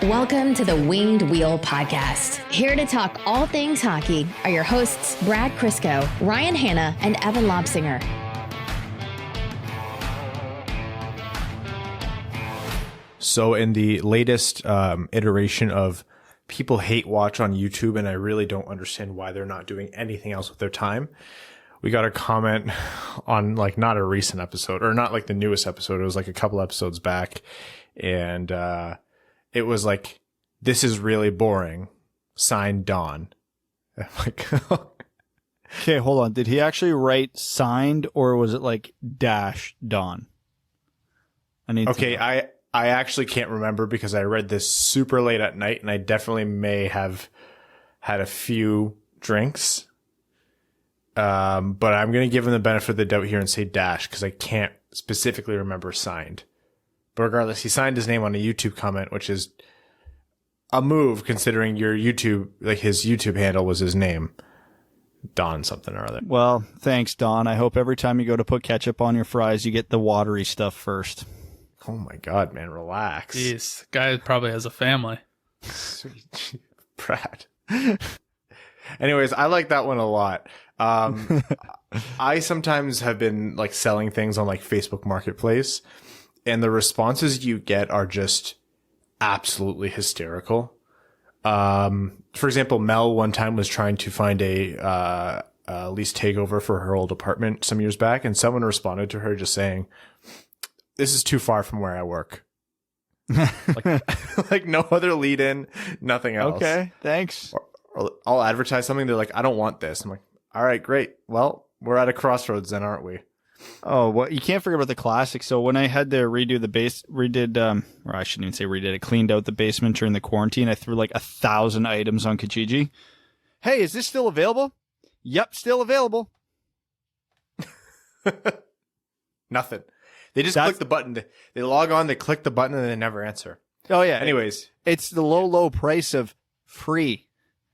Welcome to the Winged Wheel Podcast. Here to talk all things hockey are your hosts, Brad Crisco, Ryan Hanna, and Evan Lobsinger. So in the latest iteration of People Hate Watch on YouTube, and I really don't understand why they're not doing anything else with their time, we got a comment on like not a recent episode or not like the newest episode. It was like a couple episodes back. And it was like, "This is really boring. Signed Don." I'm like, okay, hold on. Did he actually write signed or was it like dash Don? I actually can't remember because I read this super late at night and I definitely may have had a few drinks. But I'm going to give him the benefit of the doubt here and say dash because I can't specifically remember signed. But regardless, he signed his name on a YouTube comment, which is a move considering your YouTube, like his YouTube handle was his name. Don something or other. Well, thanks, Don. I hope every time you go to put ketchup on your fries, you get the watery stuff first. Oh my God, man, relax. Jeez, guy probably has a family. Brad. Anyways, I like that one a lot. I sometimes have been like selling things on like Facebook Marketplace, and the responses you get are just absolutely hysterical. For example, Mel one time was trying to find a lease takeover for her old apartment some years back, and someone responded to her just saying, "This is too far from where I work." like no other lead in, nothing else. Okay, thanks. Or I'll advertise something. They're like, "I don't want this." I'm like, all right, great. Well, we're at a crossroads then, aren't we? Oh, well, you can't forget about the classics. So when I had to redo the or I shouldn't even say redid it, cleaned out the basement during the quarantine, I threw like 1,000 items on Kijiji. Hey, is this still available? Yep, still available. Nothing. They just click the button. They log on, they click the button, and they never answer. Oh, yeah. Anyways. It's the low price of free.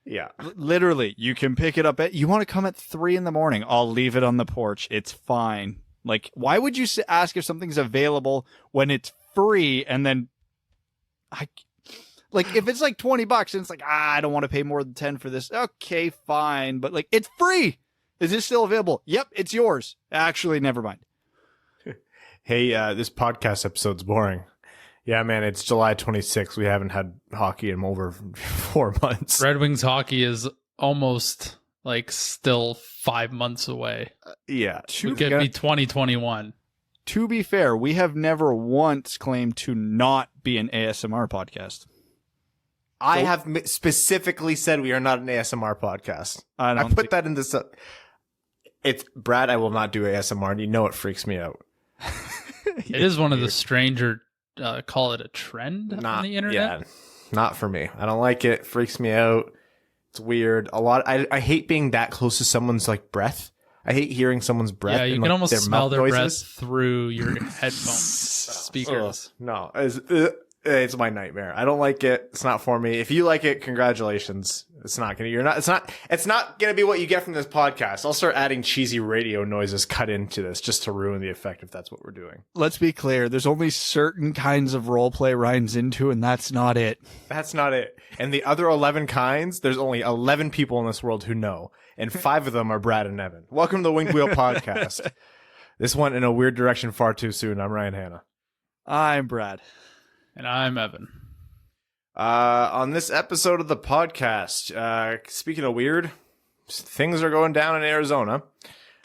Yeah. Literally, you can pick it up you want to come at 3 a.m. I'll leave it on the porch. It's fine. Like, why would you ask if something's available when it's free and then if it's like $20 and it's like, I don't want to pay more than 10 for this. Okay, fine. But like, it's free. Is this still available? Yep, it's yours. Actually, never mind. Hey, this podcast episode's boring. Yeah, man, it's July 26th. We haven't had hockey in over 4 months. Red Wings hockey is almost like still 5 months away. Yeah. It could be 2021. To be fair, we have never once claimed to not be an ASMR podcast. I have specifically said we are not an ASMR podcast. I put that in this. It's Brad. I will not do ASMR, and you know it freaks me out. It is one of the stranger. Call it a trend on the internet? Yeah, not for me. I don't like it. It freaks me out. It's weird. I hate being that close to someone's like breath. I hate hearing someone's breath. Yeah, you and, can like, almost their smell their noises. breath through your headphones speakers. No, it's my nightmare. I don't like it. It's not for me. If you like it, congratulations. It's not gonna be what you get from this podcast. I'll start adding cheesy radio noises cut into this just to ruin the effect if that's what we're doing. Let's be clear. There's only certain kinds of role play Ryan's into, and that's not it. That's not it. And the other 11 kinds, there's only 11 people in this world who know, and 5 of them are Brad and Evan. Welcome to the Winged Wheel Podcast. This went in a weird direction far too soon. I'm Ryan Hanna. I'm Brad. And I'm Evan. On this episode of the podcast, speaking of weird, things are going down in Arizona.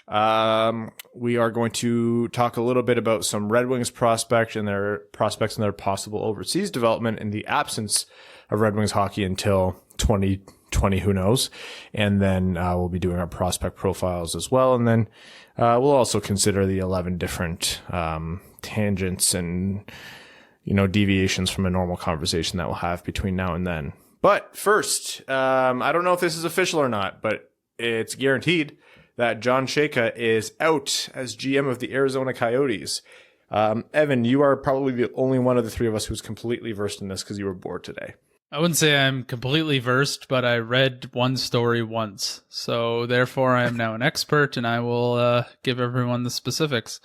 We are going to talk a little bit about some Red Wings prospects and their possible overseas development in the absence of Red Wings hockey until 2020, who knows? And then we'll be doing our prospect profiles as well. And then we'll also consider the 11 different tangents and deviations from a normal conversation that we'll have between now and then. But first, I don't know if this is official or not, but it's guaranteed that John Chayka is out as GM of the Arizona Coyotes. Evan, you are probably the only one of the three of us who's completely versed in this because you were bored today. I wouldn't say I'm completely versed, but I read one story once. So therefore, I am now an expert, and I will give everyone the specifics.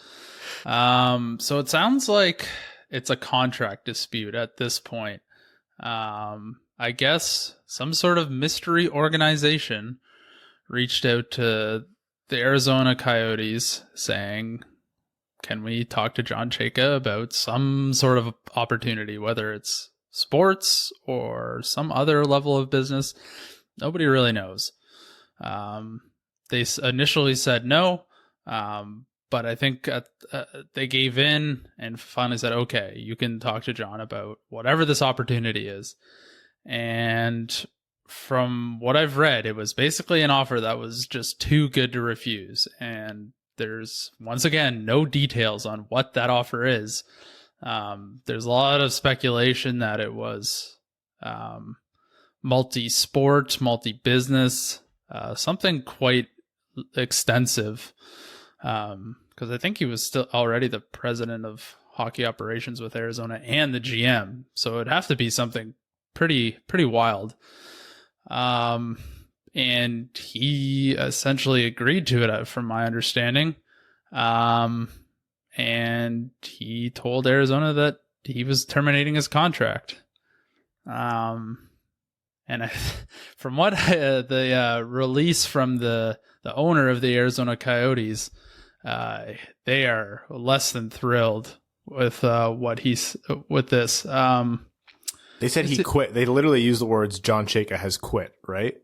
So it sounds like it's a contract dispute at this point. I guess some sort of mystery organization reached out to the Arizona Coyotes saying, can we talk to John Chayka about some sort of opportunity, whether it's sports or some other level of business? Nobody really knows. They initially said no, but I think they gave in and finally said, okay, you can talk to John about whatever this opportunity is. And from what I've read, it was basically an offer that was just too good to refuse. And there's, once again, no details on what that offer is. There's a lot of speculation that it was multi-sport, multi-business, something quite extensive. Because I think he was still already the president of hockey operations with Arizona and the GM. So it'd have to be something pretty wild. And he essentially agreed to it, from my understanding. And he told Arizona that he was terminating his contract. And from what the release from the owner of the Arizona Coyotes, they are less than thrilled with with this. They said he quit. They literally used the words John Chayka has quit, right?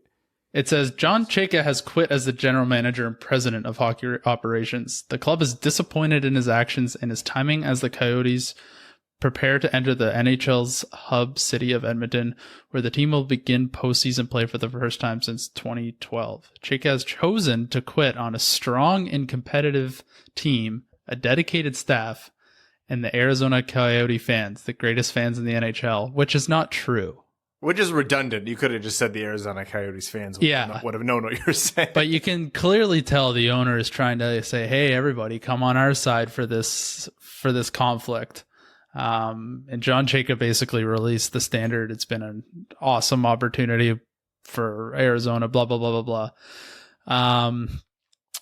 It says, John Chayka has quit as the general manager and president of hockey operations. The club is disappointed in his actions and his timing as the Coyotes prepare to enter the NHL's hub city of Edmonton, where the team will begin postseason play for the first time since 2012. Chayka has chosen to quit on a strong and competitive team, a dedicated staff, and the Arizona Coyote fans, the greatest fans in the NHL, which is not true. Which is redundant. You could have just said the Arizona Coyotes fans would have known what you were saying. But you can clearly tell the owner is trying to say, hey, everybody, come on our side for this conflict. And John Chayka basically released the standard. It's been an awesome opportunity for Arizona, blah, blah, blah, blah, blah.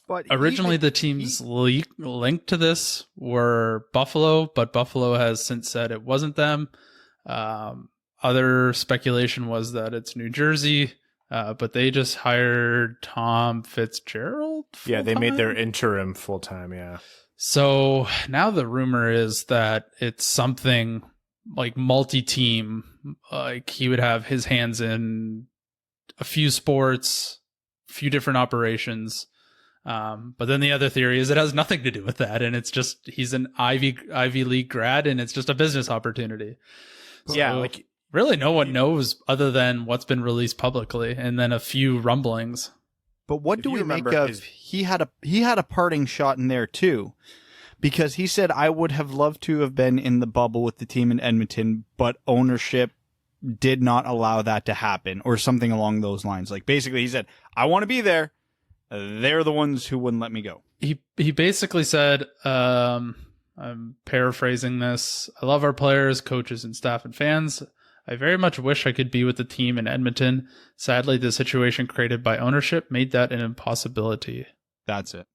But originally the teams linked to this were Buffalo, but Buffalo has since said it wasn't them. Other speculation was that it's New Jersey, but they just hired Tom Fitzgerald full-time? Yeah, they made their interim full-time, yeah. So now the rumor is that it's something like multi-team, like he would have his hands in a few sports, a few different operations. But then the other theory is it has nothing to do with that, and it's just he's an Ivy League grad, and it's just a business opportunity. Yeah, so like really, no one knows other than what's been released publicly, and then a few rumblings. But what do we make of he had a parting shot in there too, because he said, I would have loved to have been in the bubble with the team in Edmonton, but ownership did not allow that to happen, or something along those lines. Like basically, he said, I want to be there. They're the ones who wouldn't let me go. He basically said, I'm paraphrasing this, I love our players, coaches, and staff and fans. I very much wish I could be with the team in Edmonton. Sadly, the situation created by ownership made that an impossibility. That's it.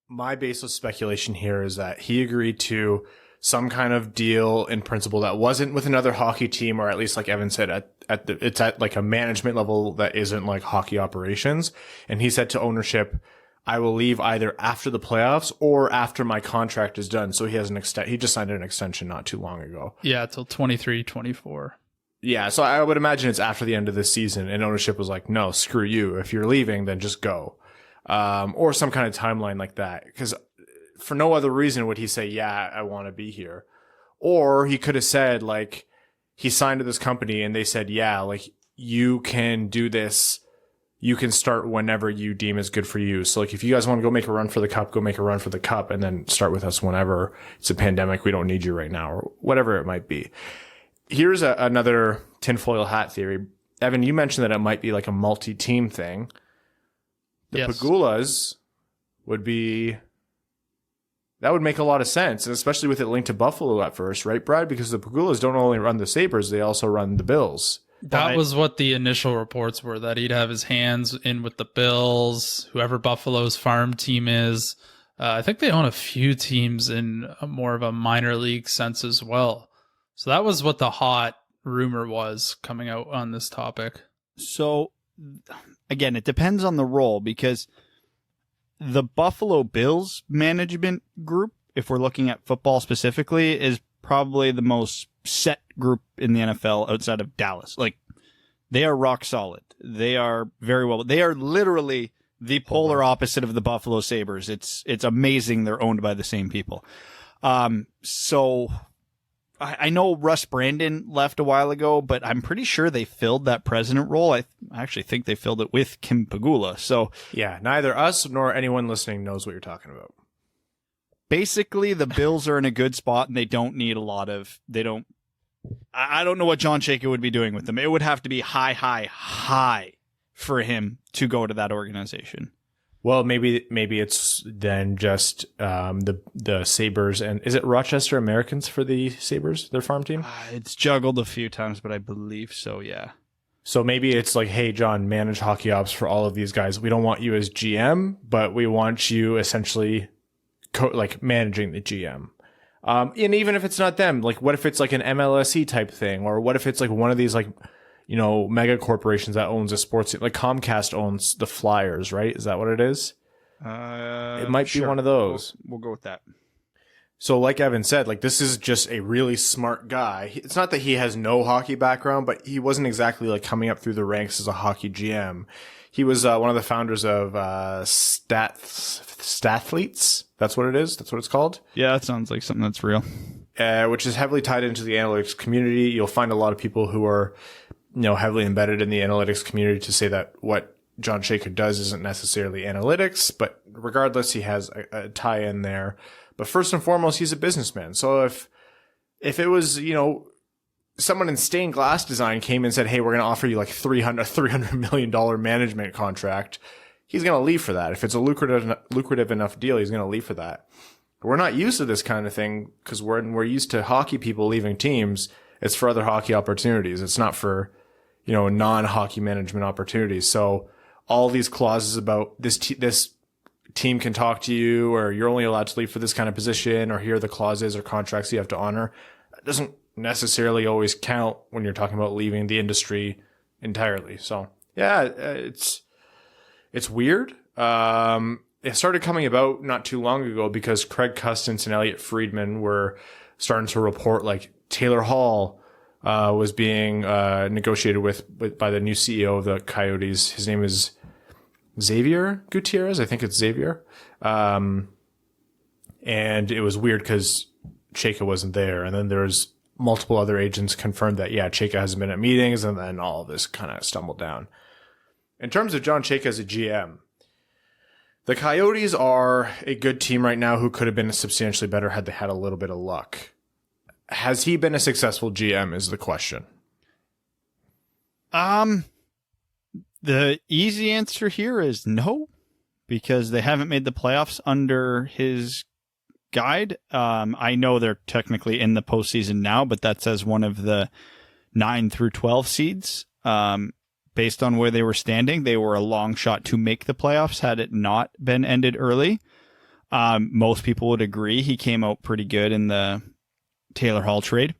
My baseless speculation here is that he agreed to some kind of deal in principle that wasn't with another hockey team, or at least like Evan said, it's at like a management level that isn't like hockey operations. And he said to ownership, I will leave either after the playoffs or after my contract is done. So he has he just signed an extension not too long ago. Yeah, till 23-24. Yeah, so I would imagine it's after the end of this season, and ownership was like, no, screw you. If you're leaving, then just go. Or some kind of timeline like that. Because for no other reason would he say, yeah, I want to be here. Or he could have said, like, he signed to this company and they said, yeah, like, you can do this. You can start whenever you deem is good for you. So, like, if you guys want to go make a run for the cup, go make a run for the cup, and then start with us whenever. It's a pandemic. We don't need you right now, or whatever it might be. Here's another tinfoil hat theory. Evan, you mentioned that it might be like a multi-team thing. The Pagulas would be... That would make a lot of sense, and especially with it linked to Buffalo at first, right, Brad? Because the Pagulas don't only run the Sabres, they also run the Bills. That was what the initial reports were, that he'd have his hands in with the Bills, whoever Buffalo's farm team is. I think they own a few teams in more of a minor league sense as well. So that was what the hot rumor was coming out on this topic. So, again, it depends on the role, because the Buffalo Bills management group, if we're looking at football specifically, is probably the most set group in the NFL outside of Dallas. Like, they are rock solid. They are very well. They are literally the polar opposite of the Buffalo Sabres. It's amazing they're owned by the same people. So I know Russ Brandon left a while ago, but I'm pretty sure they filled that president role. I actually think they filled it with Kim Pegula. So yeah, neither us nor anyone listening knows what you're talking about. Basically, the Bills are in a good spot, and they don't need a lot of. I don't know what John Chayka would be doing with them. It would have to be high for him to go to that organization. Well, maybe it's then just the Sabres, and is it Rochester Americans for the Sabres, their farm team? It's juggled a few times, but I believe so, yeah. So maybe it's like, hey, John, manage hockey ops for all of these guys. We don't want you as GM, but we want you essentially managing the GM. And even if it's not them, like, what if it's like an MLSE type thing, or what if it's like one of these, like, you know, mega corporations that owns a sports team, like Comcast owns the Flyers, right? Is that what it is? It might be one of those. We'll go with that. So like Evan said, like, this is just a really smart guy. It's not that he has no hockey background, but he wasn't exactly like coming up through the ranks as a hockey GM. He was one of the founders of Stathletes. That's what it is. That's what it's called. Yeah, that sounds like something that's real. Which is heavily tied into the analytics community. You'll find a lot of people who are, you know, heavily embedded in the analytics community to say that what John Chayka does isn't necessarily analytics, but regardless, he has a tie in there. But first and foremost, he's a businessman. So if it was, you know, someone in stained glass design came and said, hey, we're going to offer you like $300 million management contract, he's going to leave for that. If it's a lucrative enough deal, he's going to leave for that. But we're not used to this kind of thing, because we're used to hockey people leaving teams. It's for other hockey opportunities. It's not for, you know, non-hockey management opportunities. So all these clauses about this team can talk to you, or you're only allowed to leave for this kind of position, or here are the clauses or contracts you have to honor, that doesn't necessarily always count when you're talking about leaving the industry entirely. So yeah, it's weird. It started coming about not too long ago because Craig Custance and Elliot Friedman were starting to report like Taylor Hall was being negotiated with by the new CEO of the Coyotes. His name is Xavier Gutierrez. I think it's Xavier. And it was weird because Chayka wasn't there. And then there's multiple other agents confirmed that, yeah, Chayka hasn't been at meetings, and then all of this kind of stumbled down. In terms of John Chayka as a GM, the Coyotes are a good team right now who could have been substantially better had they had a little bit of luck. Has he been a successful GM is the question. The easy answer here is no, because they haven't made the playoffs under his guide. I know they're technically in the postseason now, but that's as one of the 9 through 12 seeds. Based on where they were standing, they were a long shot to make the playoffs had it not been ended early. Most people would agree he came out pretty good in the Taylor Hall trade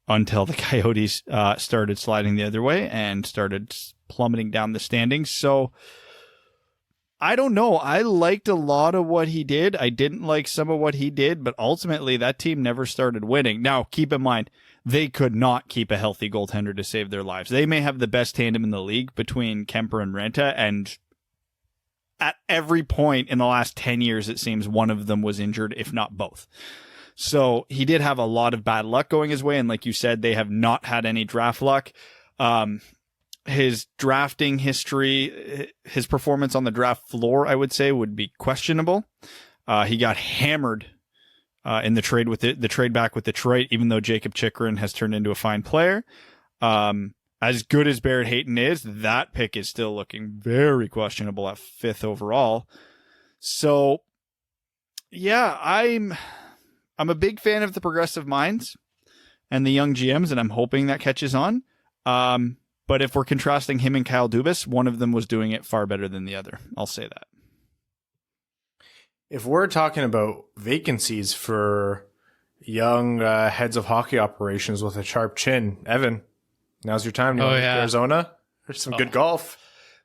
until the Coyotes started sliding the other way and started plummeting down the standings. So I don't know. I liked a lot of what he did. I didn't like some of what he did, but ultimately that team never started winning. Now, keep in mind, they could not keep a healthy goaltender to save their lives. They may have the best tandem in the league between Kemper and Renta, and at every point in the last 10 years, it seems one of them was injured, if not both. So he did have a lot of bad luck going his way, and like you said, they have not had any draft luck. His drafting history, his performance on the draft floor, I would say, would be questionable. He got hammered in the trade with the trade back with Detroit, even though Jacob Chychrun has turned into a fine player. As good as Barrett Hayton is, that pick is still looking very questionable at 5th overall. So, yeah, I'm a big fan of the progressive minds and the young GMs, and I'm hoping that catches on. But if we're contrasting him and Kyle Dubas, one of them was doing it far better than the other. I'll say that. If we're talking about vacancies for young heads of hockey operations with a sharp chin, Evan, Now's your time. You want to go to Arizona? There's some good golf.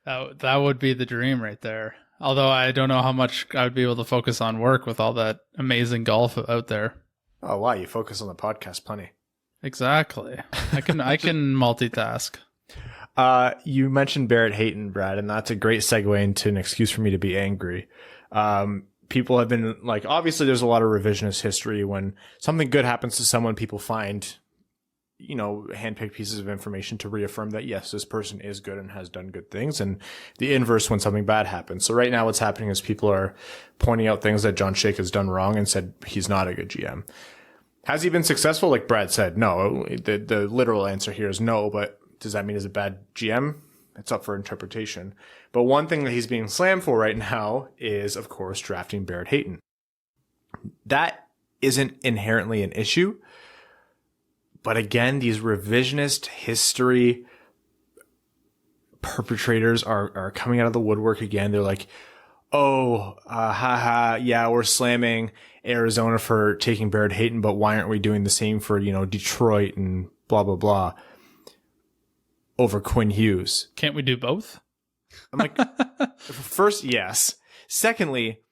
That would be the dream right there. Although I don't know how much I would be able to focus on work with all that amazing golf out there. Oh, wow. You focus on the podcast plenty. Exactly. I can multitask. You mentioned Barrett Hayton, Brad, and that's a great segue into an excuse for me to be angry. People have been like, obviously there's a lot of revisionist history. When something good happens to someone, people find, handpicked pieces of information to reaffirm that, yes, this person is good and has done good things. And the inverse when something bad happens. So right now what's happening is people are pointing out things that John Chayka has done wrong and said he's not a good GM. Has he been successful? Like Brad said, no. The literal answer here is no, but does that mean he's a bad GM? It's up for interpretation. But one thing that he's being slammed for right now is, of course, drafting Barrett Hayton. That isn't inherently an issue. But again, these revisionist history perpetrators are coming out of the woodwork again. They're like, yeah, we're slamming Arizona for taking Barrett Hayton, but why aren't we doing the same for, Detroit and blah, blah, blah over Quinn Hughes? Can't we do both? I'm like, first, yes. Secondly,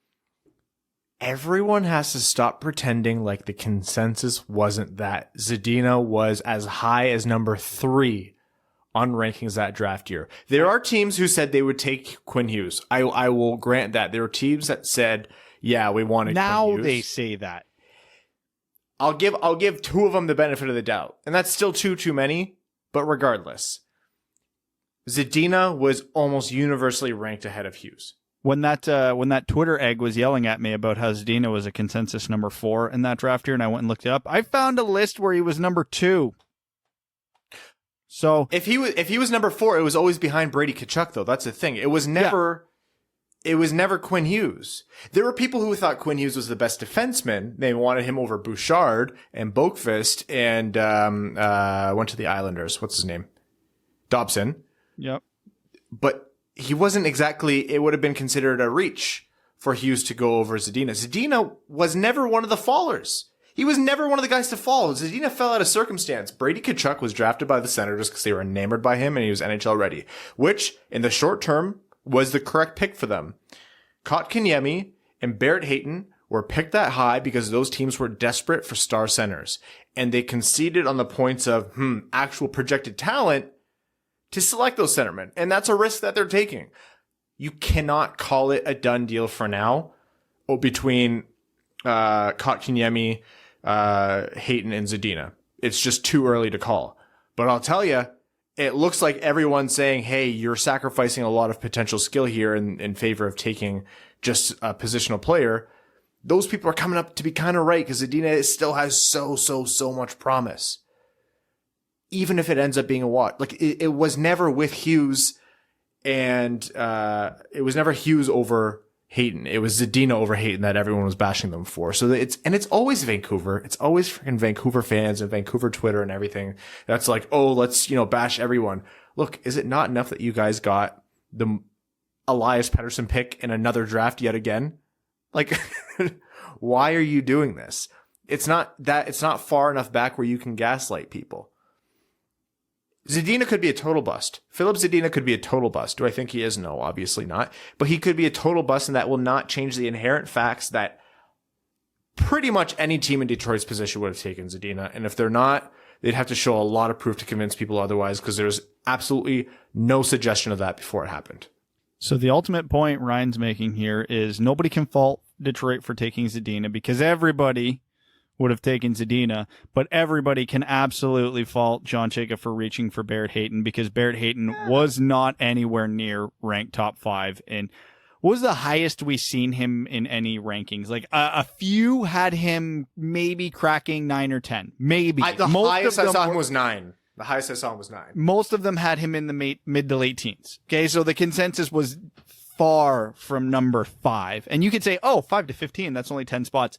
everyone has to stop pretending like the consensus wasn't that Zadina was as high as number 3 on rankings that draft year. There are teams who said they would take Quinn Hughes. I will grant that. There were teams that said, yeah, we wanted now Quinn Hughes. They say that. I'll give 2 of them the benefit of the doubt. And that's still too many, but regardless. Zadina was almost universally ranked ahead of Hughes. When that Twitter egg was yelling at me about how Zadina was a consensus number 4 in that draft year, and I went and looked it up, I found a list where he was number 2. So if he was number 4, it was always behind Brady Tkachuk, though. That's the thing. It was never Quinn Hughes. There were people who thought Quinn Hughes was the best defenseman. They wanted him over Bouchard and Boqvist and went to the Islanders. What's his name? Dobson. Yep. But he wasn't exactly, it would have been considered a reach for Hughes to go over Zadina. Zadina was never one of the fallers. He was never one of the guys to fall. Zadina fell out of circumstance. Brady Tkachuk was drafted by the Senators because they were enamored by him and he was NHL ready, which in the short term was the correct pick for them. Kotkaniemi and Barrett Hayton were picked that high because those teams were desperate for star centers. And they conceded on the points of, actual projected talent to select those centermen. And that's a risk that they're taking. You cannot call it a done deal for now between Kotkaniemi, Hayton, and Zadina. It's just too early to call. But I'll tell you, it looks like everyone's saying, hey, you're sacrificing a lot of potential skill here in favor of taking just a positional player. Those people are coming up to be kind of right because Zadina still has so much promise. Even if it ends up being a wash. Like, it was never with Hughes and it was never Hughes over Hayton. It was Zadina over Hayton that everyone was bashing them for. So it's always Vancouver. It's always freaking Vancouver fans and Vancouver Twitter and everything. That's like, oh, let's, bash everyone. Look, is it not enough that you guys got the Elias Pettersson pick in another draft yet again? Like, why are you doing this? It's not far enough back where you can gaslight people. Zadina could be a total bust. Philip Zadina could be a total bust. Do I think he is? No, obviously not. But he could be a total bust, and that will not change the inherent facts that pretty much any team in Detroit's position would have taken Zadina. And if they're not, they'd have to show a lot of proof to convince people otherwise, because there's absolutely no suggestion of that before it happened. So the ultimate point Ryan's making here is nobody can fault Detroit for taking Zadina because everybody would have taken Zadina, but everybody can absolutely fault John Chayka for reaching for Barrett Hayton because Barrett Hayton was not anywhere near ranked top 5. And what was the highest we seen him in any rankings? Like a few had him maybe cracking 9 or 10, maybe. The highest I saw him was 9. The highest I saw him was 9. Most of them had him in the mid to late teens. Okay, so the consensus was far from number 5. And you could say, 5 to 15, that's only 10 spots.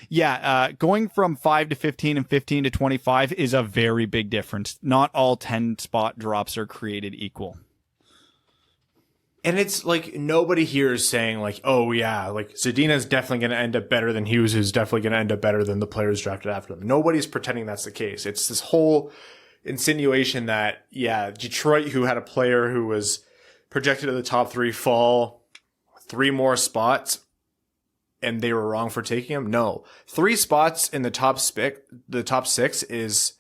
Yeah, going from 5 to 15 and 15 to 25 is a very big difference. Not all 10 spot drops are created equal. And it's like nobody here is saying like, oh yeah, like Zadina's definitely going to end up better than Hughes, who's definitely going to end up better than the players drafted after them. Nobody's pretending that's the case. It's this whole insinuation that, Detroit, who had a player who was projected to the top 3, fall 3 more spots, and they were wrong for taking him. No, 3 spots in the top 6 is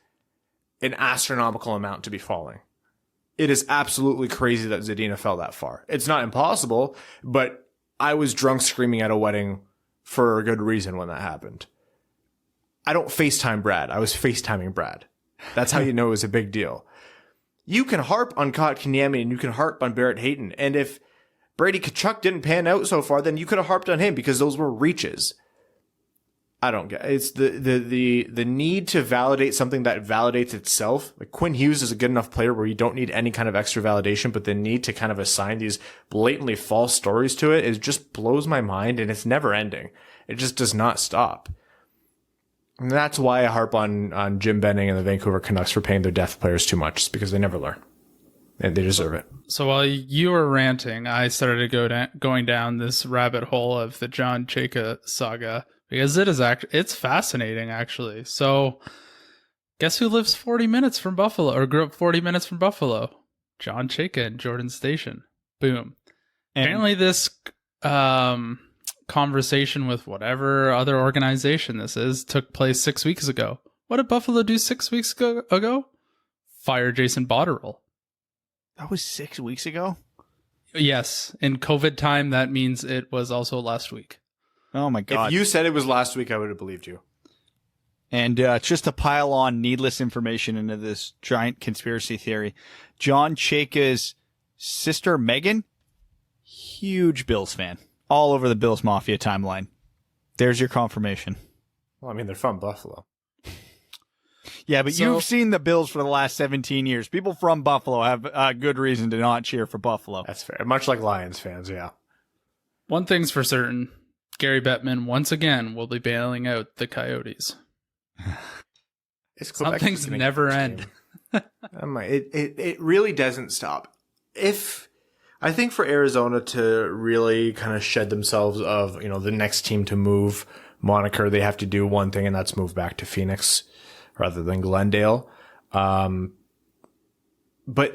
an astronomical amount to be falling. It is absolutely crazy that Zadina fell that far. It's not impossible, but I was drunk screaming at a wedding for a good reason when that happened. I don't FaceTime Brad. I was FaceTiming Brad. That's how you know it was a big deal. You can harp on Kotkaniemi and you can harp on Barrett Hayton. And if Brady Tkachuk didn't pan out so far, then you could have harped on him because those were reaches. I don't get it. It's the need to validate something that validates itself. Like Quinn Hughes is a good enough player where you don't need any kind of extra validation, but the need to kind of assign these blatantly false stories to it just blows my mind, and it's never ending. It just does not stop. And that's why I harp on Jim Benning and the Vancouver Canucks for paying their depth players too much. It's because they never learn. And they deserve it. So while you were ranting, I started going down this rabbit hole of the John Chayka saga. Because it's fascinating, actually. So, guess who lives 40 minutes from Buffalo, or grew up 40 minutes from Buffalo? John Chayka in Jordan Station. Boom. And apparently this conversation with whatever other organization this is took place 6 weeks ago. What did Buffalo do 6 weeks ago? Fire Jason Botterill. That was 6 weeks ago? Yes. In COVID time, that means it was also last week. Oh my God. If you said it was last week, I would have believed you. And just to pile on needless information into this giant conspiracy theory, John Chayka's sister, Megan, huge Bills fan. All over the Bills Mafia timeline. There's your confirmation. Well, I mean, they're from Buffalo. Yeah, but you've seen the Bills for the last 17 years. People from Buffalo have a good reason to not cheer for Buffalo. That's fair. Much like Lions fans, yeah. One thing's for certain. Gary Bettman, once again, will be bailing out the Coyotes. Some things never end. It really doesn't stop. I think for Arizona to really kind of shed themselves of, the next team to move moniker, they have to do one thing, and that's move back to Phoenix rather than Glendale. But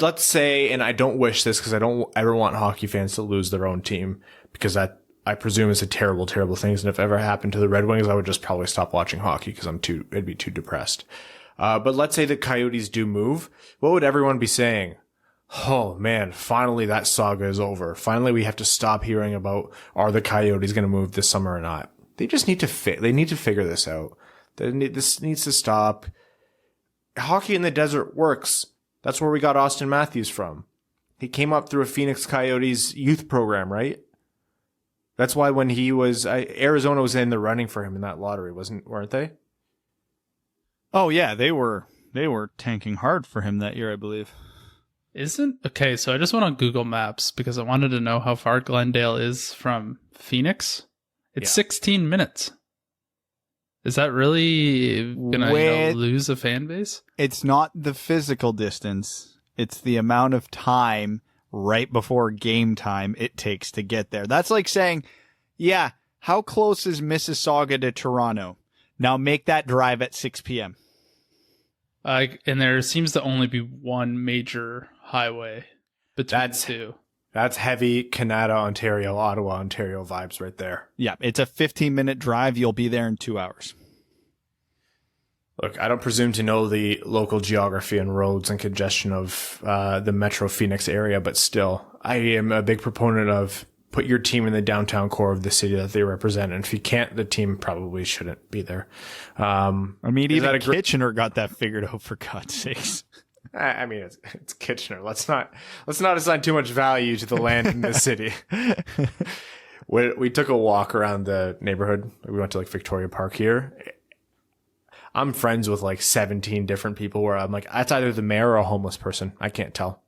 let's say, and I don't wish this because I don't ever want hockey fans to lose their own team, because that, I presume, is a terrible, terrible thing. And if it ever happened to the Red Wings, I would just probably stop watching hockey because it'd be too depressed. But let's say the Coyotes do move. What would everyone be saying? Oh man, finally that saga is over. Finally we have to stop hearing about, are the Coyotes going to move this summer or not? They just need to figure this out. This needs to stop. Hockey in the desert works. That's where we got Austin Matthews from. He came up through a Phoenix Coyotes youth program, right? That's why when he was, Arizona was in the running for him in that lottery, weren't they? Oh yeah, they were tanking hard for him that year, I believe. Okay, so I just went on Google Maps because I wanted to know how far Glendale is from Phoenix. It's 16 minutes. Is that really gonna lose a fan base? It's not the physical distance. It's the amount of time right before game time it takes to get there. That's like saying, yeah, how close is Mississauga to Toronto? Now make that drive at 6 p.m. And there seems to only be one major highway between the two. That's heavy Canada, Ontario, Ottawa, Ontario vibes right there. Yeah, it's a 15-minute drive. You'll be there in 2 hours. Look, I don't presume to know the local geography and roads and congestion of the Metro Phoenix area, but still, I am a big proponent of put your team in the downtown core of the city that they represent. And if you can't, the team probably shouldn't be there. I mean, even Kitchener got that figured out, for God's sakes. I mean, it's Kitchener. Let's not assign too much value to the land in the city. We took a walk around the neighborhood. We went to like Victoria Park here. I'm friends with like 17 different people where I'm like, that's either the mayor or a homeless person. I can't tell.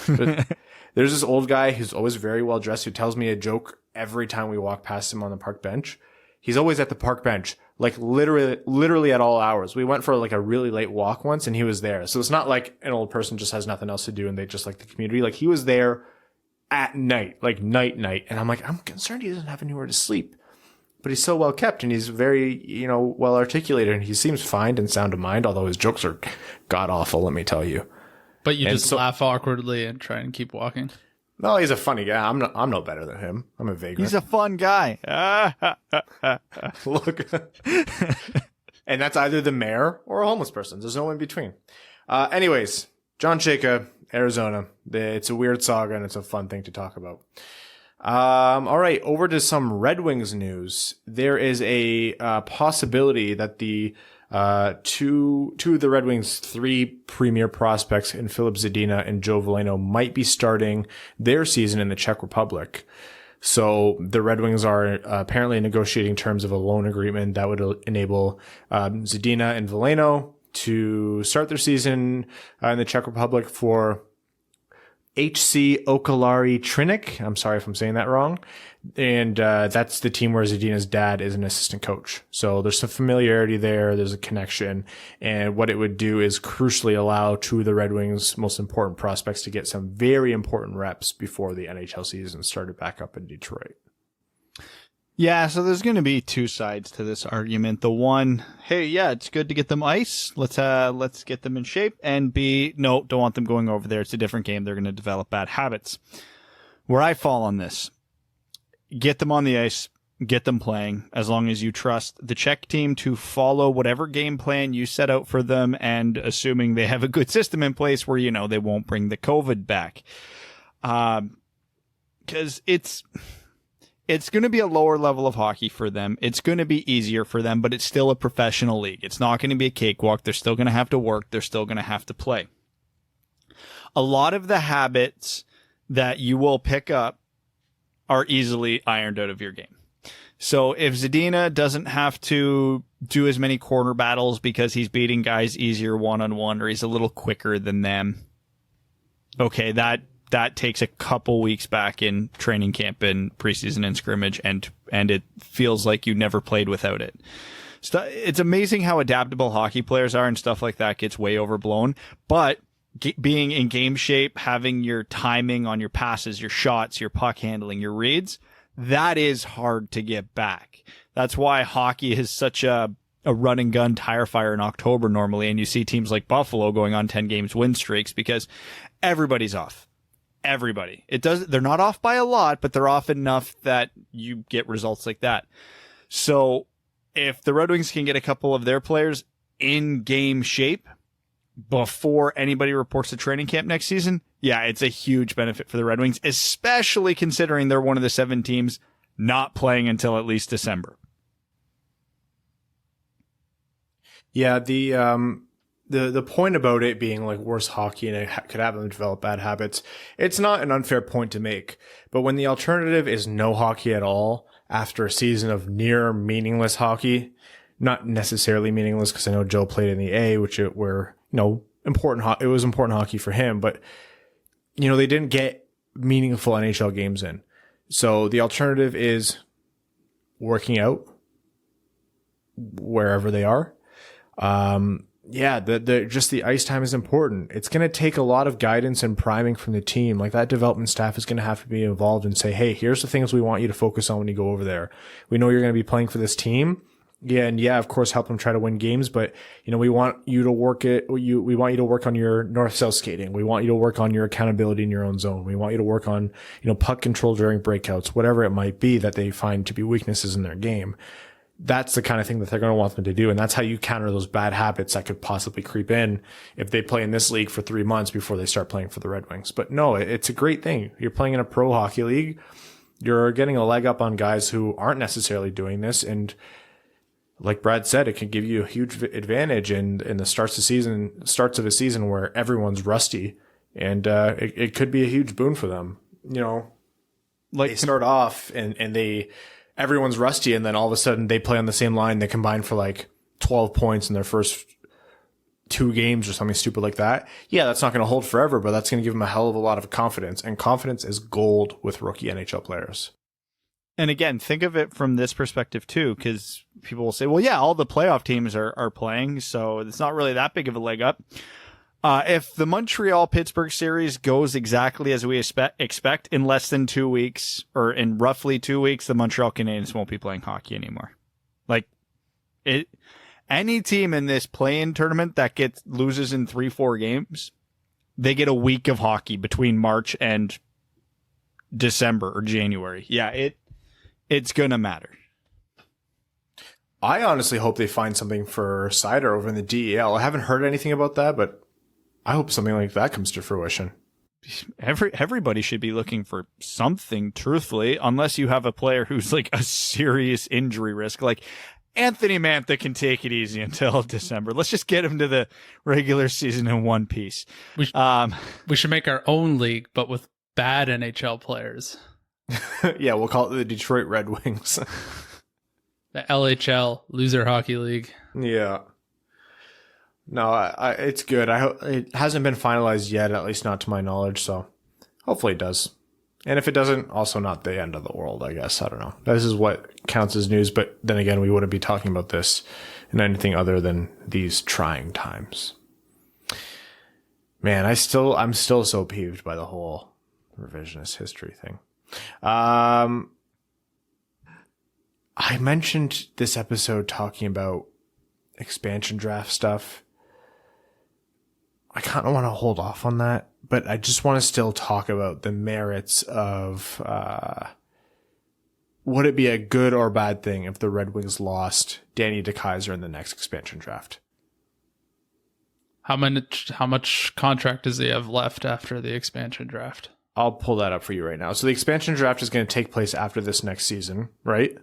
But there's this old guy who's always very well dressed who tells me a joke every time we walk past him on the park bench. He's always at the park bench, like literally at all hours. We went for like a really late walk once and he was there. So it's not like an old person just has nothing else to do and they just like the community. Like he was there at night, like night. And I'm like, I'm concerned he doesn't have anywhere to sleep. but he's so well kept and he's very, well articulated, and he seems fine and sound of mind, although his jokes are god awful, let me tell you. But you just laugh awkwardly and try and keep walking. No, he's a funny guy. I'm no better than him. I'm a vagrant. He's a fun guy. Look. And that's either the mayor or a homeless person. There's no in between. Anyways, John Chayka, Arizona. It's a weird saga and it's a fun thing to talk about. All right, over to some Red Wings news. There is a possibility that the two of the Red Wings' three premier prospects in Filip Zadina and Joe Veleno might be starting their season in the Czech Republic. So the Red Wings are apparently negotiating terms of a loan agreement that would enable Zadina and Veleno to start their season in the Czech Republic for HC Okolari Trinik. I'm sorry if I'm saying that wrong. And that's the team where Zadina's dad is an assistant coach. So there's some familiarity there. There's a connection. And what it would do is crucially allow two of the Red Wings' most important prospects to get some very important reps before the NHL season started back up in Detroit. Yeah, so there's going to be two sides to this argument. The one, hey, yeah, it's good to get them ice. Let's get them in shape. And B, no, don't want them going over there. It's a different game. They're going to develop bad habits. Where I fall on this, get them on the ice, get them playing, as long as you trust the Czech team to follow whatever game plan you set out for them, and assuming they have a good system in place where, they won't bring the COVID back. Because it's going to be a lower level of hockey for them. It's going to be easier for them, but it's still a professional league. It's not going to be a cakewalk. They're still going to have to work. They're still going to have to play. A lot of the habits that you will pick up are easily ironed out of your game. So if Zadina doesn't have to do as many corner battles because he's beating guys easier one-on-one, or he's a little quicker than them, okay, that takes a couple weeks back in training camp and preseason and scrimmage, and it feels like you never played without it. It's amazing how adaptable hockey players are, and stuff like that gets way overblown. But being in game shape, having your timing on your passes, your shots, your puck handling, your reads, that is hard to get back. That's why hockey is such a run and gun tire fire in October normally, and you see teams like Buffalo going on 10 games win streaks because everybody's off. Everybody. They're not off by a lot, but they're off enough that you get results like that. So if the Red Wings can get a couple of their players in game shape before anybody reports to training camp next season, yeah, it's a huge benefit for the Red Wings, especially considering they're one of the 7 teams not playing until at least December. Yeah, the point about it being like worse hockey and it could have them develop bad habits, it's not an unfair point to make. But when the alternative is no hockey at all after a season of near meaningless hockey, not necessarily meaningless because I know Joe played in the A, which it were, important. It was important hockey for him, but they didn't get meaningful NHL games in. So the alternative is working out wherever they are. Yeah, just the ice time is important. It's going to take a lot of guidance and priming from the team. Like, that development staff is going to have to be involved and say, hey, here's the things we want you to focus on when you go over there. We know you're going to be playing for this team. Yeah, and of course, help them try to win games, but we want you to work we want you to work on your north-south skating. We want you to work on your accountability in your own zone. We want you to work on, puck control during breakouts, whatever it might be that they find to be weaknesses in their game. That's the kind of thing that they're going to want them to do. And that's how you counter those bad habits that could possibly creep in if they play in this league for 3 months before they start playing for the Red Wings. But no, it's a great thing. You're playing in a pro hockey league. You're getting a leg up on guys who aren't necessarily doing this. And like Brad said, it can give you a huge advantage in the starts of a season where everyone's rusty. And, it could be a huge boon for them. They start off and everyone's rusty, and then all of a sudden they play on the same line. They combine for like 12 points in their first 2 games or something stupid like that. Yeah, that's not going to hold forever, but that's going to give them a hell of a lot of confidence. And confidence is gold with rookie NHL players. And again, think of it from this perspective too, because people will say, well, yeah, all the playoff teams are playing, so it's not really that big of a leg up. If the Montreal-Pittsburgh series goes exactly as we expect, in less than 2 weeks, or in roughly 2 weeks, the Montreal Canadiens won't be playing hockey anymore. Like, any team in this play-in tournament that loses in 3-4 games, they get a week of hockey between March and December or January. Yeah, it's gonna matter. I honestly hope they find something for Seider over in the DEL. I haven't heard anything about that, but I hope something like that comes to fruition. Everybody should be looking for something, truthfully, unless you have a player who's like a serious injury risk. Like Anthony Mantha can take it easy until December. Let's just get him to the regular season in one piece. We should make our own league, but with bad NHL players. Yeah, we'll call it the Detroit Red Wings. The LHL, Loser Hockey League. Yeah. No, it's good. I hope it hasn't been finalized yet, at least not to my knowledge. So hopefully it does. And if it doesn't, also not the end of the world, I guess. I don't know. This is what counts as news. But then again, we wouldn't be talking about this in anything other than these trying times. Man, I'm still so peeved by the whole revisionist history thing. I mentioned this episode talking about expansion draft stuff. I kind of want to hold off on that, but I just want to still talk about the merits of would it be a good or bad thing if the Red Wings lost Danny DeKeyser in the next expansion draft? How much contract does he have left after the expansion draft? I'll pull that up for you right now. So the expansion draft is going to take place after this next season, right?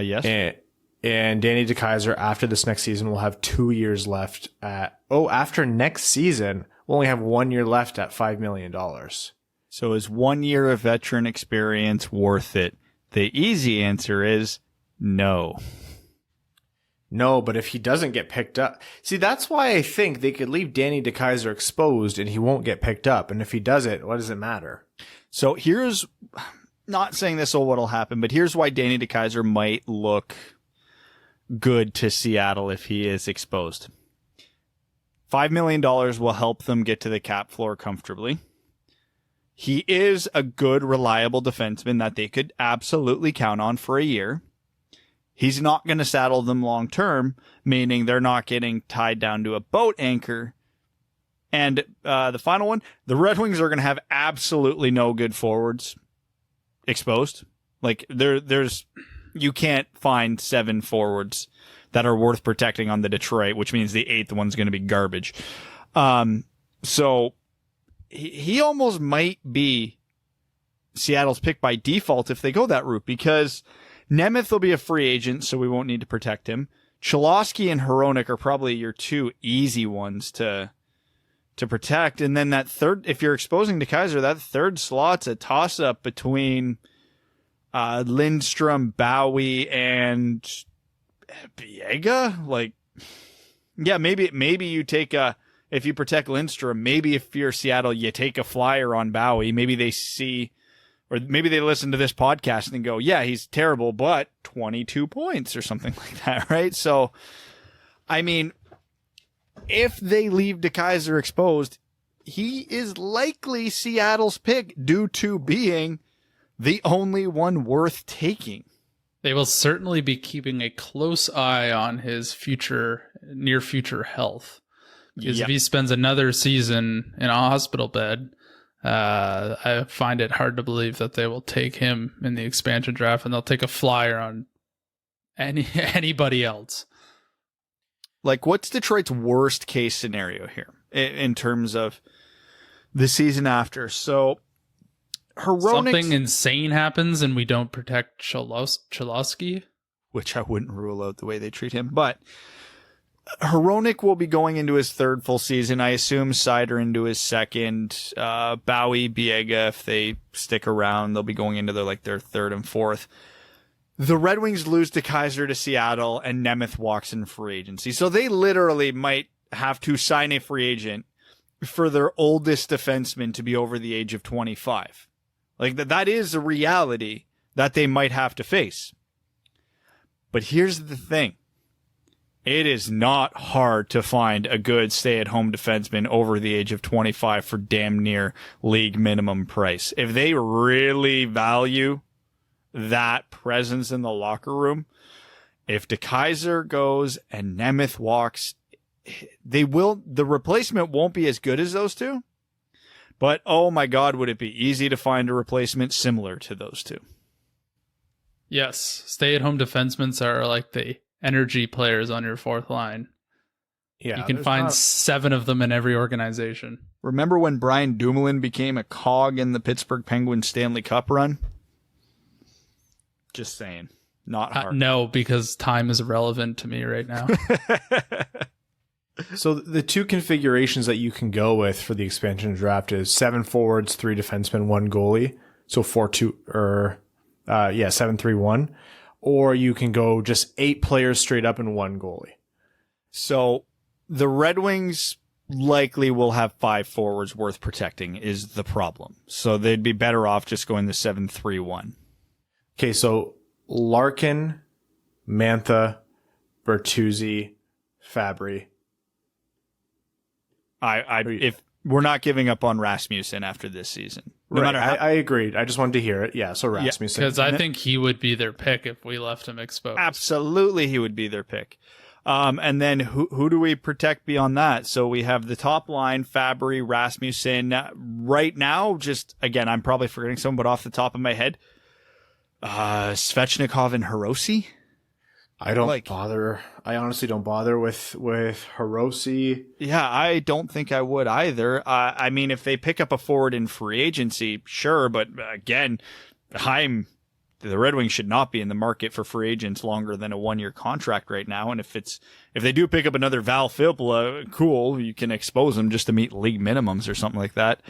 Yes. And Danny DeKeyser, after this next season, will have 2 years left after next season, we'll only have 1 year left at $5 million. So is 1 year of veteran experience worth it? The easy answer is no. No, but if he doesn't get picked up, see, that's why I think they could leave Danny DeKeyser exposed and he won't get picked up. And if he does it, what does it matter? So here's, not saying this is what'll happen, but here's why Danny DeKeyser might look good to Seattle if he is exposed. $5 million will help them get to the cap floor comfortably. He is a good, reliable defenseman that they could absolutely count on for a year. He's not going to saddle them long term, meaning they're not getting tied down to a boat anchor. And the final one, the Red Wings are going to have absolutely no good forwards exposed. Like there's you can't find 7 forwards that are worth protecting on the Detroit, which means the 8th one's going to be garbage. So he almost might be Seattle's pick by default if they go that route, because Nemeth will be a free agent, so we won't need to protect him. Cholowski and Hirvonen are probably your 2 easy ones to protect. And then that third, if you're exposing DeKeyser, that third slot's a toss-up between Lindstrom, Bowie, and Biega. Like, yeah, maybe you take if you protect Lindstrom, maybe if you're Seattle, you take a flyer on Bowie. Maybe they see, or maybe they listen to this podcast and go, yeah, he's terrible, but 22 points or something like that, right? So, I mean, if they leave DeKeyser exposed, he is likely Seattle's pick due to being the only one worth taking. They will certainly be keeping a close eye on his near future health. Because if he spends another season in a hospital bed, I find it hard to believe that they will take him in the expansion draft and they'll take a flyer on anybody else. Like, what's Detroit's worst case scenario here in terms of the season after? So, something insane happens and we don't protect Cholowski, which I wouldn't rule out the way they treat him, but Hirvonen will be going into his 3rd full season. I assume Seider into his 2nd. Bowie, Biega, if they stick around, they'll be going into their 3rd and 4th. The Red Wings lose DeKeyser to Seattle, and Nemeth walks in free agency. So they literally might have to sign a free agent for their oldest defenseman to be over the age of 25. Like, that is a reality that they might have to face. But here's the thing. It is not hard to find a good stay-at-home defenseman over the age of 25 for damn near league minimum price. If they really value that presence in the locker room, if DeKeyser goes and Nemeth walks, the replacement won't be as good as those two. But, oh my God, would it be easy to find a replacement similar to those two? Yes, stay-at-home defensemen are like the energy players on your fourth line. Yeah, you can find 7 of them in every organization. Remember when Brian Dumoulin became a cog in the Pittsburgh Penguins Stanley Cup run? Just saying. Not hard. No, because time is irrelevant to me right now. So the two configurations that you can go with for the expansion draft is 7 forwards, 3 defensemen, 1 goalie. So 4-2 or 7-3-1. Or you can go just 8 players straight up and 1 goalie. So the Red Wings likely will have 5 forwards worth protecting is the problem. So they'd be better off just going the 7-3-1. Okay, so Larkin, Mantha, Bertuzzi, Fabry. If we're not giving up on Rasmussen after this season. No Right, matter how, I agreed. I just wanted to hear it. Yeah, so Rasmussen. Because I think he would be their pick if we left him exposed. absolutely he would be their pick. And then who do we protect beyond that? So we have the top line, Fabry, Rasmussen. Right now, just again, I'm probably forgetting someone, but off the top of my head, Svechnikov and Hirose. I don't bother. I honestly don't bother with Hirose. Yeah, I don't think I would either. I mean, if they pick up a forward in free agency, sure. But again, the Red Wings should not be in the market for free agents longer than a 1-year contract right now. And if they do pick up another Val Filppula, cool, you can expose them just to meet league minimums or something like that.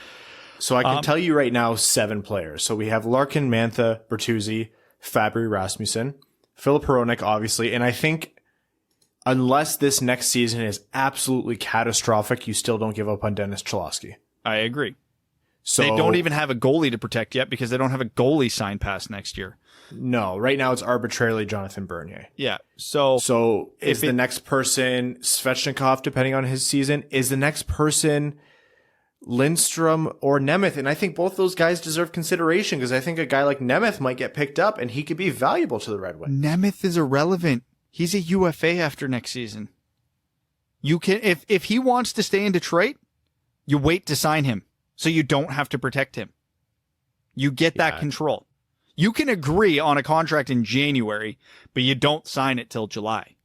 So I can tell you right now 7 players. So we have Larkin, Mantha, Bertuzzi, Fabry, Rasmussen, Filip Hronek, obviously. And I think unless this next season is absolutely catastrophic, you still don't give up on Dennis Cholowski. I agree. So they don't even have a goalie to protect yet because they don't have a goalie signed past next year. No, right now it's arbitrarily Jonathan Bernier. Yeah. So is the next person Svechnikov, depending on his season? Is the next person Lindstrom or Nemeth? And I think both those guys deserve consideration because I think a guy like Nemeth might get picked up and he could be valuable to the Red Wings. Nemeth is irrelevant. He's a UFA after next season. You can if he wants to stay in Detroit, you wait to sign him so you don't have to protect him. You get that control. You can agree on a contract in January, but you don't sign it till July.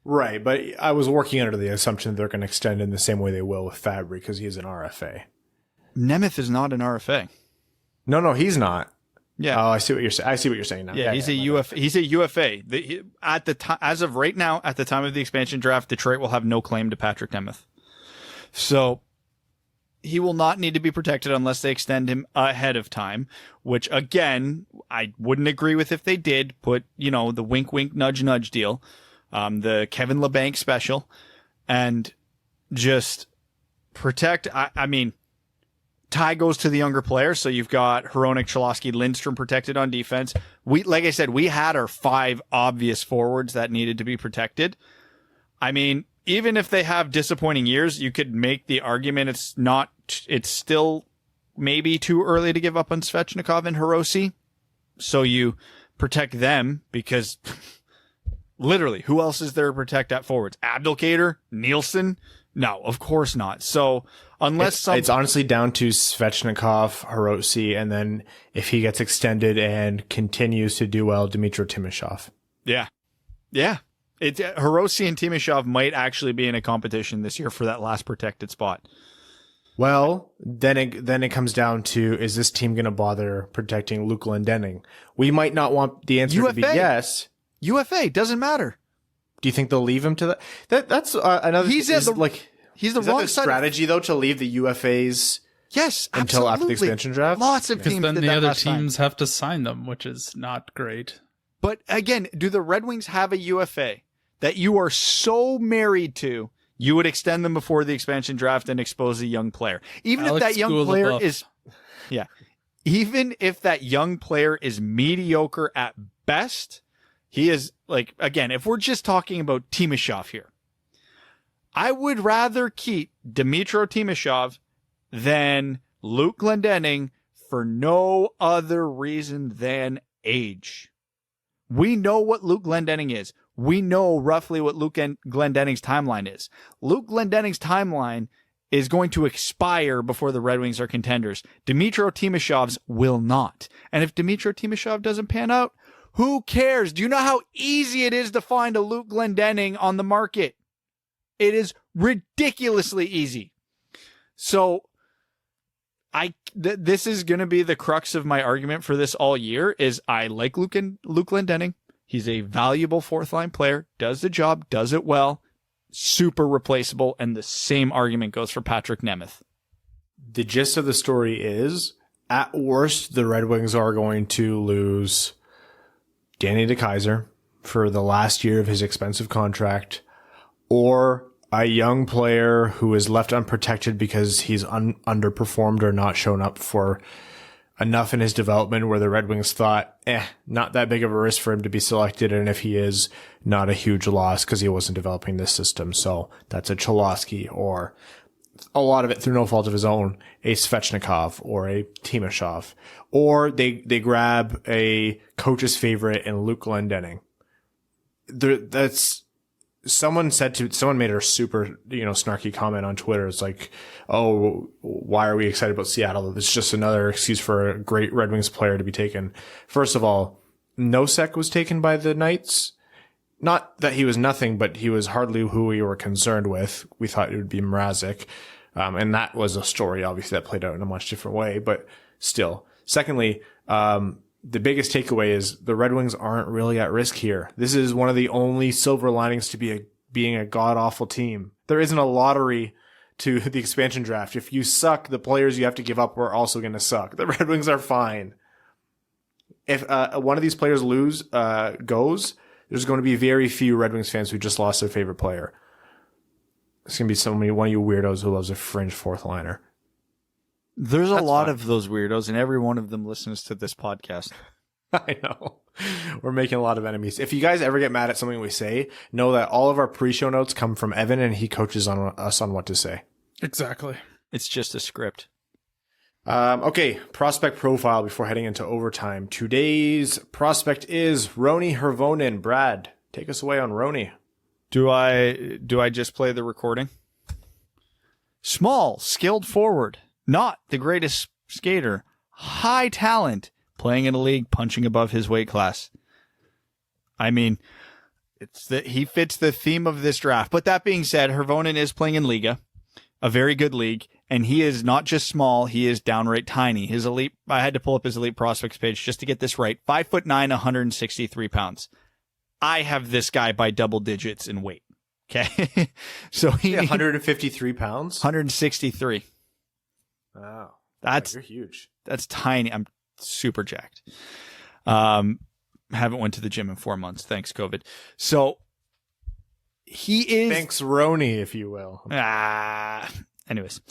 Right, but I was working under the assumption that they're going to extend in the same way they will with Fabry because he's an RFA. Nemeth is not an RFA. No, he's not. Yeah. Oh, I see what you're saying. I see what you're saying now. Yeah, he's a UFA. He's a UFA. At the time, as of right now, at the time of the expansion draft, Detroit will have no claim to Patrick Nemeth. So he will not need to be protected unless they extend him ahead of time, which again, I wouldn't agree with if they did put, the wink, wink, nudge, nudge deal, the Kevin LeBanc special, and just protect. I mean, tie goes to the younger players. So you've got Hronek, Cholowski, Lindstrom protected on defense. Like I said, we had our 5 obvious forwards that needed to be protected. I mean, even if they have disappointing years, you could make the argument it's still maybe too early to give up on Svechnikov and Hirose. So you protect them because literally, who else is there to protect at forwards? Abdelkader? Nielsen? No, of course not. So unless it's honestly down to Svechnikov, Hirose, and then if he gets extended and continues to do well, Dmytro Timashov. Yeah. Hirose and Timashov might actually be in a competition this year for that last protected spot. Well, then it comes down to, is this team going to bother protecting Luke Glendening? We might not want the answer to be yes. UFA doesn't matter. Do you think they'll leave him to that? That's another. He's the wrong side strategy though to leave the UFAs. Yes, until after the expansion draft. Lots of teams. Then the other teams have to sign them, which is not great. But again, do the Red Wings have a UFA that you are so married to, you would extend them before the expansion draft and expose a young player? Even if that young player is, even if that young player is mediocre at best, He is like, again, if we're just talking about Timashov here, I would rather keep Dmytro Timashov than Luke Glendening for no other reason than age. We know what Luke Glendening is. We know roughly what Luke Glendening's timeline is. Luke Glendening's timeline is going to expire before the Red Wings are contenders. Dmytro Timashov's will not. And if Dmytro Timashov doesn't pan out, who cares? Do you know how easy it is to find a Luke Glendening on the market? It is ridiculously easy. So this is going to be the crux of my argument for this all year is I like Luke Glendening. He's a valuable fourth line player, does the job, does it well, super replaceable. And the same argument goes for Patrick Nemeth. The gist of the story is, at worst, the Red Wings are going to lose Danny DeKeyser for the last year of his expensive contract, or a young player who is left unprotected because he's underperformed or not shown up for enough in his development where the Red Wings thought, not that big of a risk for him to be selected. And if he is, not a huge loss because he wasn't developing this system. So that's a Cholowski, or a lot of it through no fault of his own, a Svechnikov or a Timashov, or they grab a coach's favorite in Luke Glendening. Someone made a super, snarky comment on Twitter. It's like, oh, why are we excited about Seattle? It's just another excuse for a great Red Wings player to be taken. First of all, Nosek was taken by the Knights. Not that he was nothing, but he was hardly who we were concerned with. We thought it would be Mrazek. And that was a story, obviously, that played out in a much different way, but still. Secondly, the biggest takeaway is the Red Wings aren't really at risk here. This is one of the only silver linings to being a god-awful team. There isn't a lottery to the expansion draft. If you suck, the players you have to give up are also going to suck. The Red Wings are fine. If one of these players goes, there's going to be very few Red Wings fans who just lost their favorite player. It's going to be one of you weirdos who loves a fringe fourth liner. There's a lot of those weirdos, and every one of them listens to this podcast. I know. We're making a lot of enemies. If you guys ever get mad at something we say, know that all of our pre-show notes come from Evan, and he coaches us on what to say. Exactly. It's just a script. Okay, prospect profile before heading into overtime. Today's prospect is Roni Hirvonen. Brad, take us away on Roni. Do I just play the recording? Small, skilled forward. Not the greatest skater. High talent. Playing in a league, punching above his weight class. I mean, he fits the theme of this draft. But that being said, Hirvonen is playing in Liga, a very good league, and he is not just small, he is downright tiny. His elite, I had to pull up his elite prospects page just to get this right. 5'9", 163 pounds. I have this guy by double digits in weight. Okay. So 153 pounds? 163. Wow. You're huge. That's tiny. I'm super jacked. Haven't went to the gym in 4 months. Thanks, COVID. So he is. Thanks, Roni, if you will. Anyways.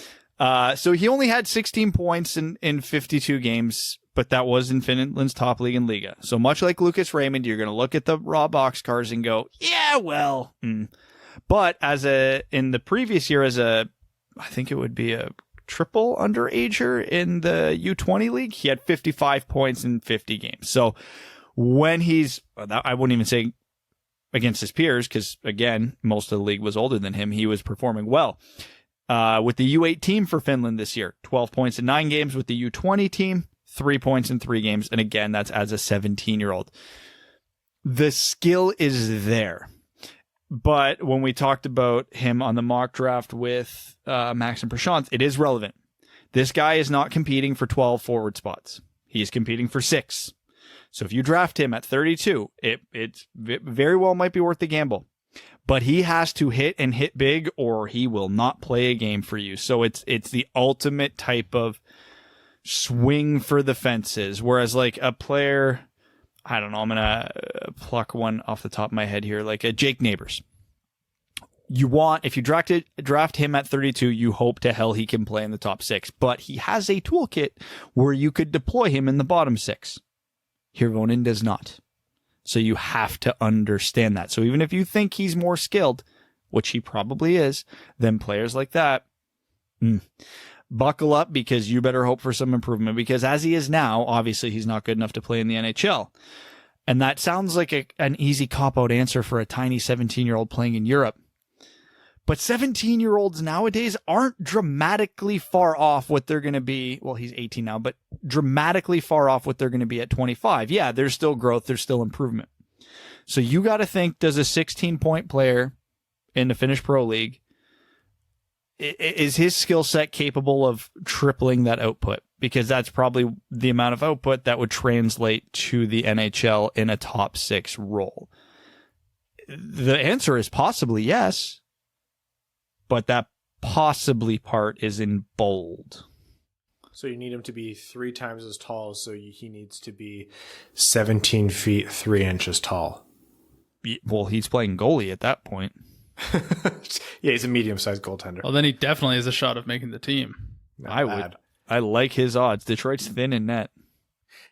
So he only had 16 points in 52 games, but that was in Finland's top league in Liga. So much like Lucas Raymond, you're going to look at the raw box scores and go, yeah, well. But in the previous year I think it would be a triple underager in the U20 league, he had 55 points in 50 games. So when I wouldn't even say against his peers, because again, most of the league was older than him, he was performing well. With the U8 team for Finland this year, 12 points in 9 games. With the U20 team, 3 points in 3 games. And again, that's as a 17-year-old. The skill is there. But when we talked about him on the mock draft with Maxim Prashant, it is relevant. This guy is not competing for 12 forward spots. He's competing for 6. So if you draft him at 32, it very well might be worth the gamble. But he has to hit and hit big, or he will not play a game for you. So it's the ultimate type of swing for the fences. Whereas like a player, I don't know, I'm going to pluck one off the top of my head here, like a Jake Neighbors. If you draft him at 32, you hope to hell he can play in the top 6. But he has a toolkit where you could deploy him in the bottom 6. Hirvonen does not. So you have to understand that. So even if you think he's more skilled, which he probably is, than players like that, buckle up, because you better hope for some improvement, because as he is now, obviously he's not good enough to play in the NHL. And that sounds like an easy cop-out answer for a tiny 17-year-old playing in Europe. But 17-year-olds nowadays aren't dramatically far off what they're going to be. Well, he's 18 now, but dramatically far off what they're going to be at 25. Yeah, there's still growth. There's still improvement. So you got to think, does a 16-point player in the Finnish Pro League, is his skill set capable of tripling that output? Because that's probably the amount of output that would translate to the NHL in a top 6 role. The answer is possibly yes, but that possibly part is in bold. So you need him to be 3 times as tall, so he needs to be 17 feet 3 inches tall. Well, he's playing goalie at that point. Yeah, he's a medium-sized goaltender. Well, then he definitely has a shot of making the team. I like his odds. Detroit's thin in net.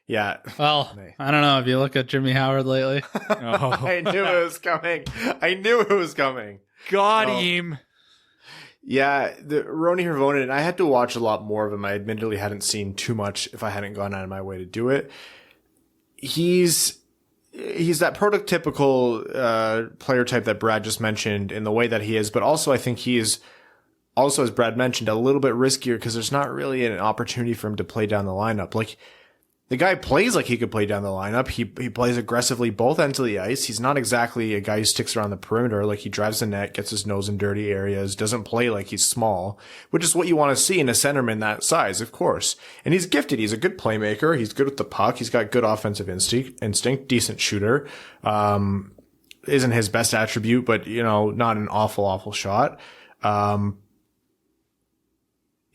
Yeah. Well, I don't know. If you look at Jimmy Howard lately. I knew it was coming. Got him. Yeah, the Roni Hirvonen, and I had to watch a lot more of him. I admittedly hadn't seen too much if I hadn't gone out of my way to do it. He's that prototypical player type that Brad just mentioned in the way that he is, but also I think he is also, as Brad mentioned, a little bit riskier because there's not really an opportunity for him to play down the lineup. Like, the guy plays like he could play down the lineup. He plays aggressively both ends of the ice. He's not exactly a guy who sticks around the perimeter. Like, he drives the net, gets his nose in dirty areas, doesn't play like he's small, which is what you want to see in a centerman that size, of course. And he's gifted. He's a good playmaker. He's good with the puck. He's got good offensive instinct, decent shooter. Isn't his best attribute, but, not an awful shot.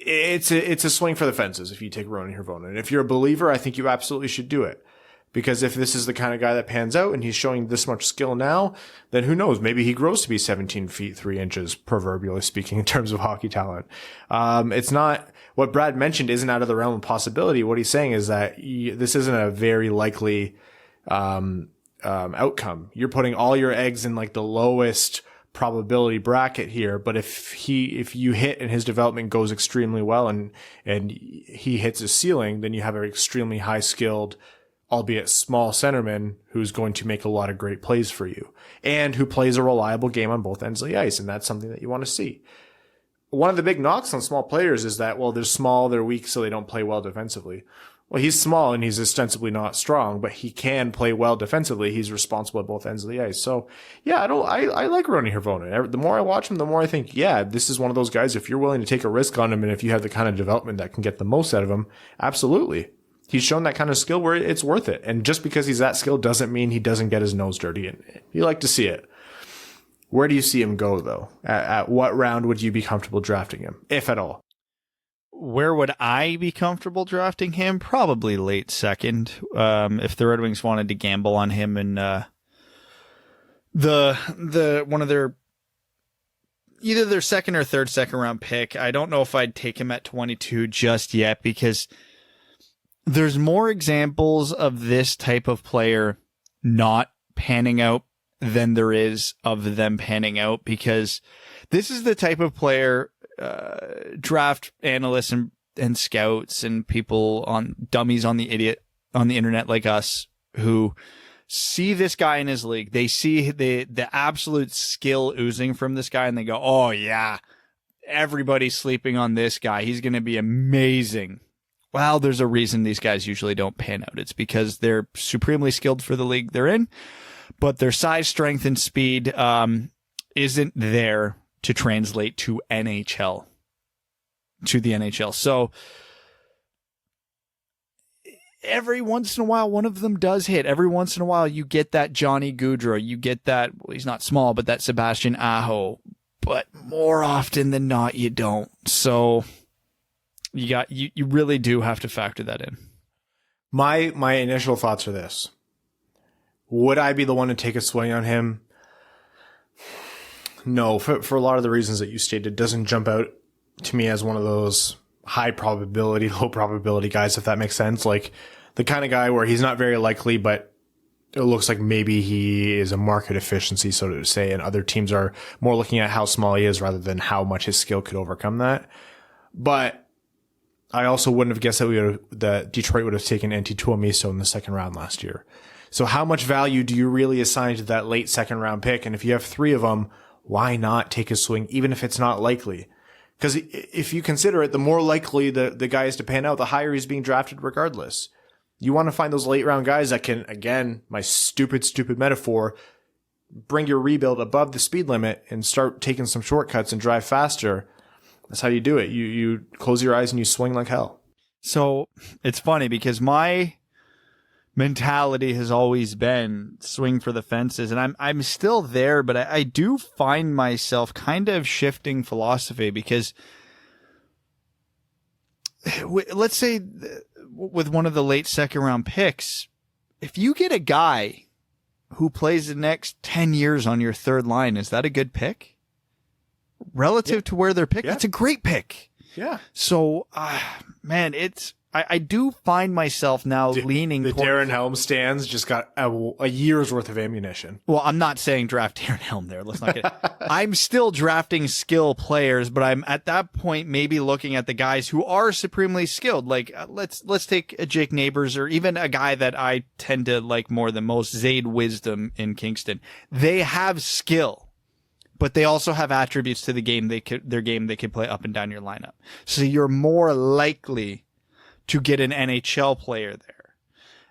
It's a swing for the fences if you take Roni Hirvonen. And if you're a believer, I think you absolutely should do it. Because if this is the kind of guy that pans out and he's showing this much skill now, then who knows? Maybe he grows to be 17 feet 3 inches, proverbially speaking, in terms of hockey talent. It's not what Brad mentioned isn't out of the realm of possibility. What he's saying is that this isn't a very likely outcome. You're putting all your eggs in like the lowest probability bracket here, but if you hit and his development goes extremely well and he hits his ceiling, then you have an extremely high skilled, albeit small centerman who's going to make a lot of great plays for you and who plays a reliable game on both ends of the ice. And that's something that you want to see. One of the big knocks on small players is that, well, they're small, they're weak, so they don't play well defensively. Well, he's small and he's ostensibly not strong, but he can play well defensively. He's responsible at both ends of the ice. So, yeah, I like Roni Hirvonen. The more I watch him, the more I think, yeah, this is one of those guys, if you're willing to take a risk on him and if you have the kind of development that can get the most out of him, absolutely. He's shown that kind of skill where it's worth it. And just because he's that skilled doesn't mean he doesn't get his nose dirty. And you like to see it. Where do you see him go, though? At what round would you be comfortable drafting him, if at all? Where would I be comfortable drafting him? Probably late second. If the Red Wings wanted to gamble on him and the one of their either their second or third second round pick, I don't know if I'd take him at 22 just yet because there's more examples of this type of player not panning out than there is of them panning out, because this is the type of player draft analysts and scouts and people on dummies on the internet like us who see this guy in his league. They see the absolute skill oozing from this guy and they go, oh yeah, everybody's sleeping on this guy. He's going to be amazing. Well, there's a reason these guys usually don't pan out. It's because they're supremely skilled for the league they're in, but their size, strength, and speed isn't there to translate to the NHL. So every once in a while, one of them does hit. Every once in a while, you get that Johnny Gaudreau. You get that, well, he's not small, but that Sebastian Aho. But more often than not, you don't. So you really do have to factor that in. My initial thoughts are this. Would I be the one to take a swing on him? No, for a lot of the reasons that you stated, it doesn't jump out to me as one of those high probability, low probability guys, if that makes sense. Like the kind of guy where he's not very likely, but it looks like maybe he is a market efficiency, so to say, and other teams are more looking at how small he is rather than how much his skill could overcome that. But I also wouldn't have guessed that Detroit would have taken NT Tuomisto in the second round last year. So how much value do you really assign to that late second round pick? And if you have 3 of them, why not take a swing, even if it's not likely? Because if you consider it, the more likely the guy is to pan out, the higher he's being drafted regardless. You want to find those late round guys that can, again, my stupid metaphor, bring your rebuild above the speed limit and start taking some shortcuts and drive faster. That's how you do it. You close your eyes and you swing like hell. So it's funny because my mentality has always been swing for the fences, and I'm still there, but I do find myself kind of shifting philosophy because let's say with one of the late second round picks, if you get a guy who plays the next 10 years on your third line, is that a good pick? Relative to where they're picked, it's a great pick. Yeah. So, man, I do find myself now leaning the Darren Helm stands just got a year's worth of ammunition. Well, I'm not saying draft Darren Helm there. Let's not get I'm still drafting skill players, but I'm at that point maybe looking at the guys who are supremely skilled. Like let's take a Jake Neighbors or even a guy that I tend to like more than most, Zayd Wisdom in Kingston. They have skill, but they also have attributes to the game they could play up and down your lineup. So you're more likely to get an NHL player there.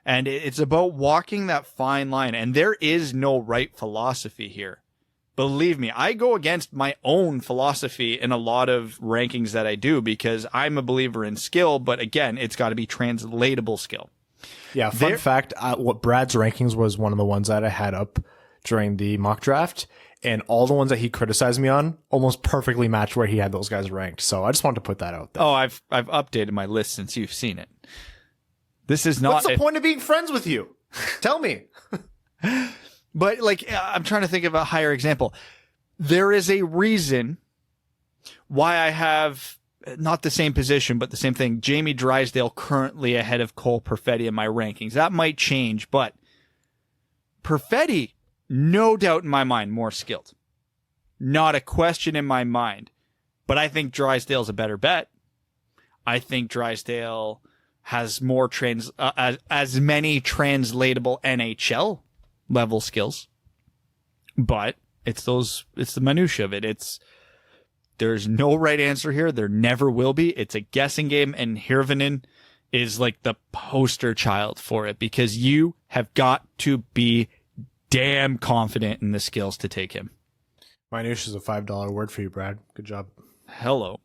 And it's about walking that fine line. And there is no right philosophy here. Believe me, I go against my own philosophy in a lot of rankings that I do because I'm a believer in skill. But again, it's got to be translatable skill. Yeah, fun fact, what Brad's rankings was one of the ones that I had up during the mock draft. And all the ones that he criticized me on almost perfectly match where he had those guys ranked. So I just wanted to put that out there. Oh, I've updated my list since you've seen it. This is not. What's the point of being friends with you? Tell me. But like, I'm trying to think of a higher example. There is a reason why I have not the same position, but the same thing. Jamie Drysdale currently ahead of Cole Perfetti in my rankings. That might change, but Perfetti, no doubt in my mind, more skilled. Not a question in my mind. But I think Drysdale's a better bet. I think Drysdale has more as many translatable NHL level skills. But it's the minutia of it. There's no right answer here. There never will be. It's a guessing game, and Hirvonen is like the poster child for it because you have got to be damn confident in the skills to take him. Minutia is a $5 word for you, Brad. Good job. Hello.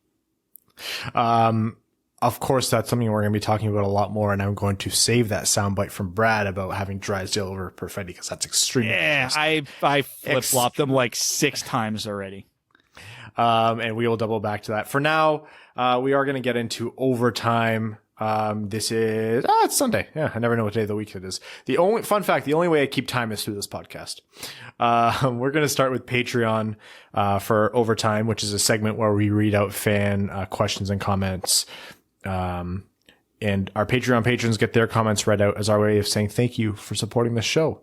Of course, that's something we're going to be talking about a lot more, and I'm going to save that soundbite from Brad about having Drysdale over Perfetti because that's extremely. Yeah, I flip-flopped them like 6 times already. And we will double back to that. For now, we are going to get into overtime. This is, it's Sunday. Yeah. I never know what day of the week it is. The only way I keep time is through this podcast. We're going to start with Patreon, for overtime, which is a segment where we read out fan, questions and comments. And our Patreon patrons get their comments read out as our way of saying thank you for supporting the show.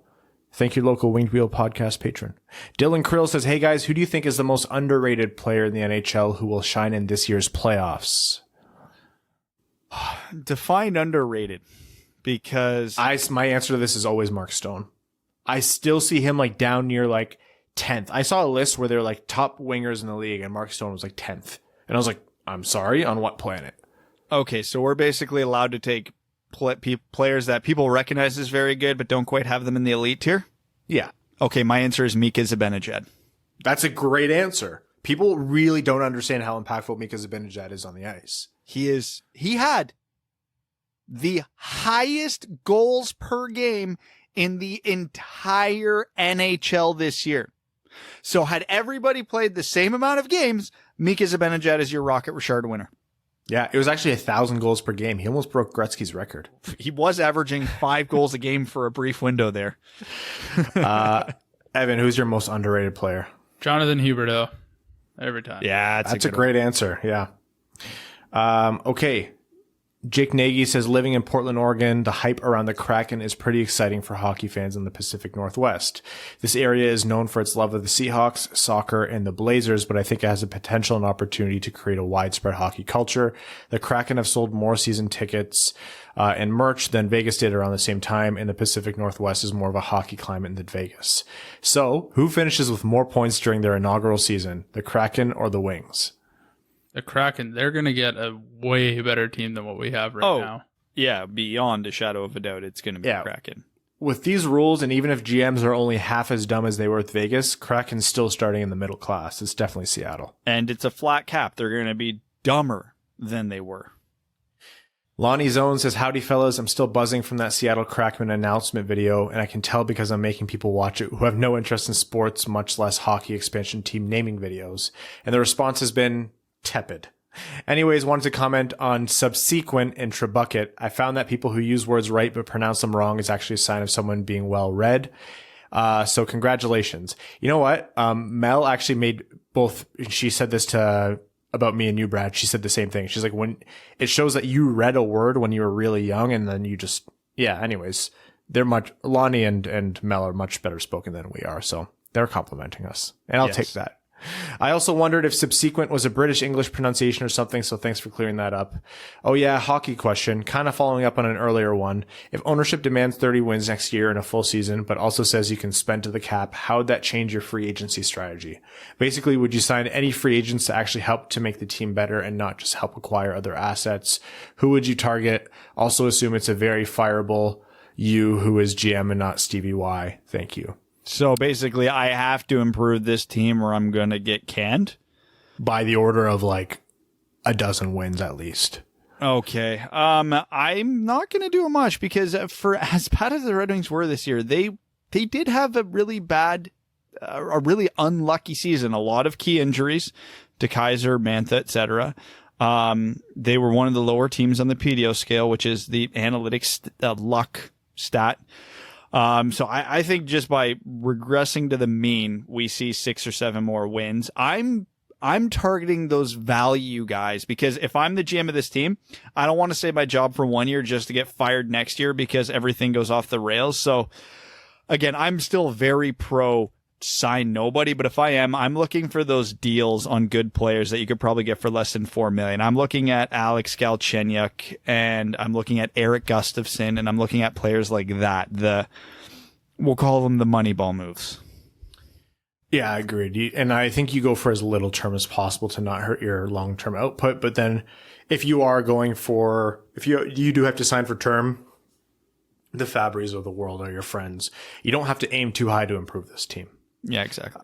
Thank you, local Winged Wheel podcast patron. Dylan Krill says, hey guys, who do you think is the most underrated player in the NHL who will shine in this year's playoffs? Define underrated, because my answer to this is always Mark Stone. I still see him like down near like 10th. I saw a list where they're like top wingers in the league and Mark Stone was like 10th. And I was like, I'm sorry, on what planet? Okay, so we're basically allowed to take players that people recognize as very good but don't quite have them in the elite tier? Yeah. Okay, my answer is Mika Zibanejad. That's a great answer. People really don't understand how impactful Mika Zibanejad is on the ice. He had the highest goals per game in the entire NHL this year. So had everybody played the same amount of games, Mika Zibanejad is your Rocket Richard winner. Yeah, it was actually 1,000 goals per game. He almost broke Gretzky's record. He was averaging 5 goals a game for a brief window there. Evan, who's your most underrated player? Jonathan Huberdeau. Every time. Yeah, that's a great answer. Yeah. Okay. Jake Nagy says, living in Portland, Oregon, the hype around the Kraken is pretty exciting for hockey fans in the Pacific Northwest. This area is known for its love of the Seahawks, soccer, and the Blazers, but I think it has the potential and opportunity to create a widespread hockey culture. The Kraken have sold more season tickets and merch than Vegas did around the same time, and the Pacific Northwest is more of a hockey climate than Vegas. So, who finishes with more points during their inaugural season, the Kraken or the Wings? The Kraken, they're going to get a way better team than what we have right now. Yeah, beyond a shadow of a doubt, it's going to be Kraken. With these rules, and even if GMs are only half as dumb as they were with Vegas, Kraken's still starting in the middle class. It's definitely Seattle. And it's a flat cap. They're going to be dumber than they were. Lonnie Zone says, howdy fellas, I'm still buzzing from that Seattle Kraken announcement video, and I can tell because I'm making people watch it who have no interest in sports, much less hockey expansion team naming videos. And the response has been tepid. Anyways, wanted to comment on subsequent and trebucket. I found that people who use words right but pronounce them wrong is actually a sign of someone being well read. So congratulations. You know what? Mel actually made both. She said this about me and you, Brad. She said the same thing. She's like, when it shows that you read a word when you were really young, and then you just, anyways, Lonnie and Mel are much better spoken than we are. So they're complimenting us, and I'll take that. I also wondered if subsequent was a British English pronunciation or something, so thanks for clearing that up. Oh yeah, hockey question, kind of following up on an earlier one. If ownership demands 30 wins next year in a full season, but also says you can spend to the cap, how would that change your free agency strategy? Basically, would you sign any free agents to actually help to make the team better and not just help acquire other assets? Who would you target? Also assume it's a very fireable you who is GM and not Stevie Y. Thank you. So basically, I have to improve this team or I'm going to get canned? By the order of like a dozen wins at least. Okay. I'm not going to do much because for as bad as the Red Wings were this year, they did have a really bad, a really unlucky season. A lot of key injuries to Kaiser, Mantha, etc. They were one of the lower teams on the PDO scale, which is the analytics luck stat. So I think just by regressing to the mean, we see 6 or 7 more wins. I'm targeting those value guys because if I'm the GM of this team, I don't want to save my job for 1 year just to get fired next year because everything goes off the rails. So again, I'm still very pro sign nobody, but if I am, I'm looking for those deals on good players that you could probably get for less than $4 million. I'm looking at Alex Galchenyuk and I'm looking at Eric Gustafsson and I'm looking at players like that. We'll call them the Moneyball moves. Yeah, I agree. And I think you go for as little term as possible to not hurt your long-term output. But then if you are going for, if you do have to sign for term, the Fabbris of the world are your friends. You don't have to aim too high to improve this team. Yeah, exactly.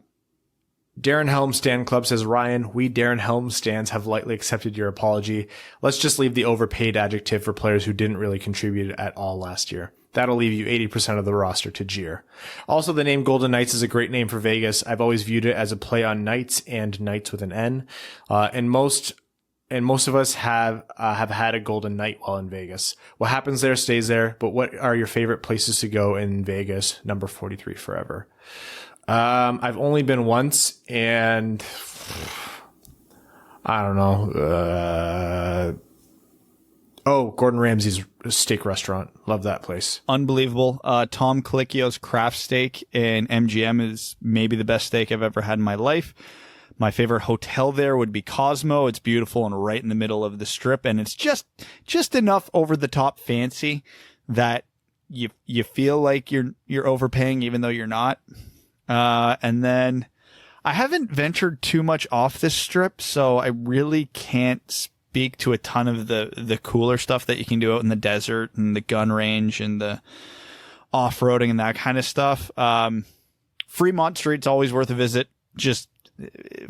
Darren Helm Stan Club says, Ryan, we Darren Helm Stans have lightly accepted your apology. Let's just leave the overpaid adjective for players who didn't really contribute at all last year. That'll leave you 80% of the roster to jeer. Also, the name Golden Knights is a great name for Vegas. I've always viewed it as a play on Knights and Knights with an N. And most of us have had a Golden Knight while in Vegas. What happens there stays there. But what are your favorite places to go in Vegas? Number 43 forever. I've only been once, and I don't know. Gordon Ramsay's steak restaurant. Love that place. Unbelievable. Tom Colicchio's craft steak in MGM is maybe the best steak I've ever had in my life. My favorite hotel there would be Cosmo. It's beautiful and right in the middle of the strip, and it's just enough over the top fancy that you feel like you're overpaying even though you're not. And then I haven't ventured too much off this strip, so I really can't speak to a ton of the cooler stuff that you can do out in the desert and the gun range and the off-roading and that kind of stuff. Fremont Street's always worth a visit, just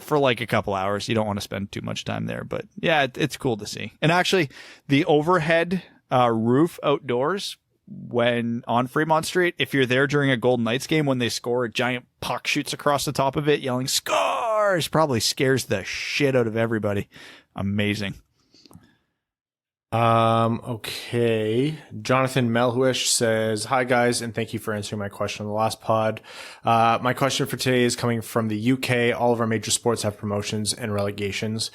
for like a couple hours. You don't want to spend too much time there, but yeah, it's cool to see. And actually, the overhead roof outdoors when on Fremont Street, if you're there during a Golden Knights game, when they score, a giant puck shoots across the top of it, yelling "Scores!" probably scares the shit out of everybody. Amazing. Okay. Jonathan Melhuish says, hi guys, and thank you for answering my question on the last pod. My question for today is coming from the UK. All of our major sports have promotions and relegations.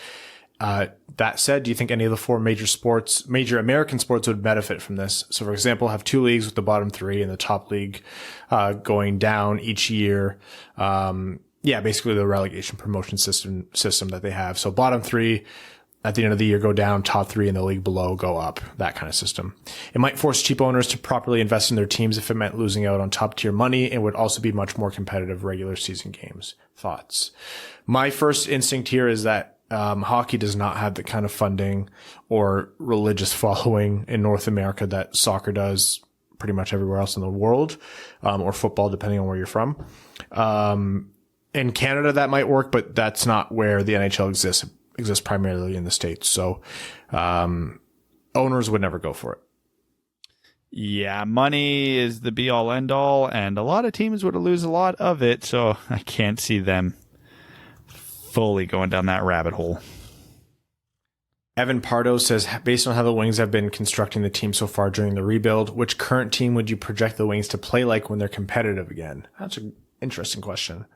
That said, do you think any of the four major American sports would benefit from this? So, for example, have two leagues with the bottom three and the top league going down each year. Basically the relegation promotion system that they have. So bottom three at the end of the year go down, top three in the league below go up, that kind of system. It might force cheap owners to properly invest in their teams if it meant losing out on top tier money, and would also be much more competitive regular season games. Thoughts? My first instinct here is that hockey does not have the kind of funding or religious following in North America that soccer does pretty much everywhere else in the world, or football, depending on where you're from. In Canada, that might work, but that's not where the NHL exists. It exists primarily in the States. So, owners would never go for it. Yeah, money is the be all end all, and a lot of teams would lose a lot of it. So I can't see them fully going down that rabbit hole. Evan Pardo says, based on how the Wings have been constructing the team so far during the rebuild, which current team would you project the Wings to play like when they're competitive again? That's an interesting question.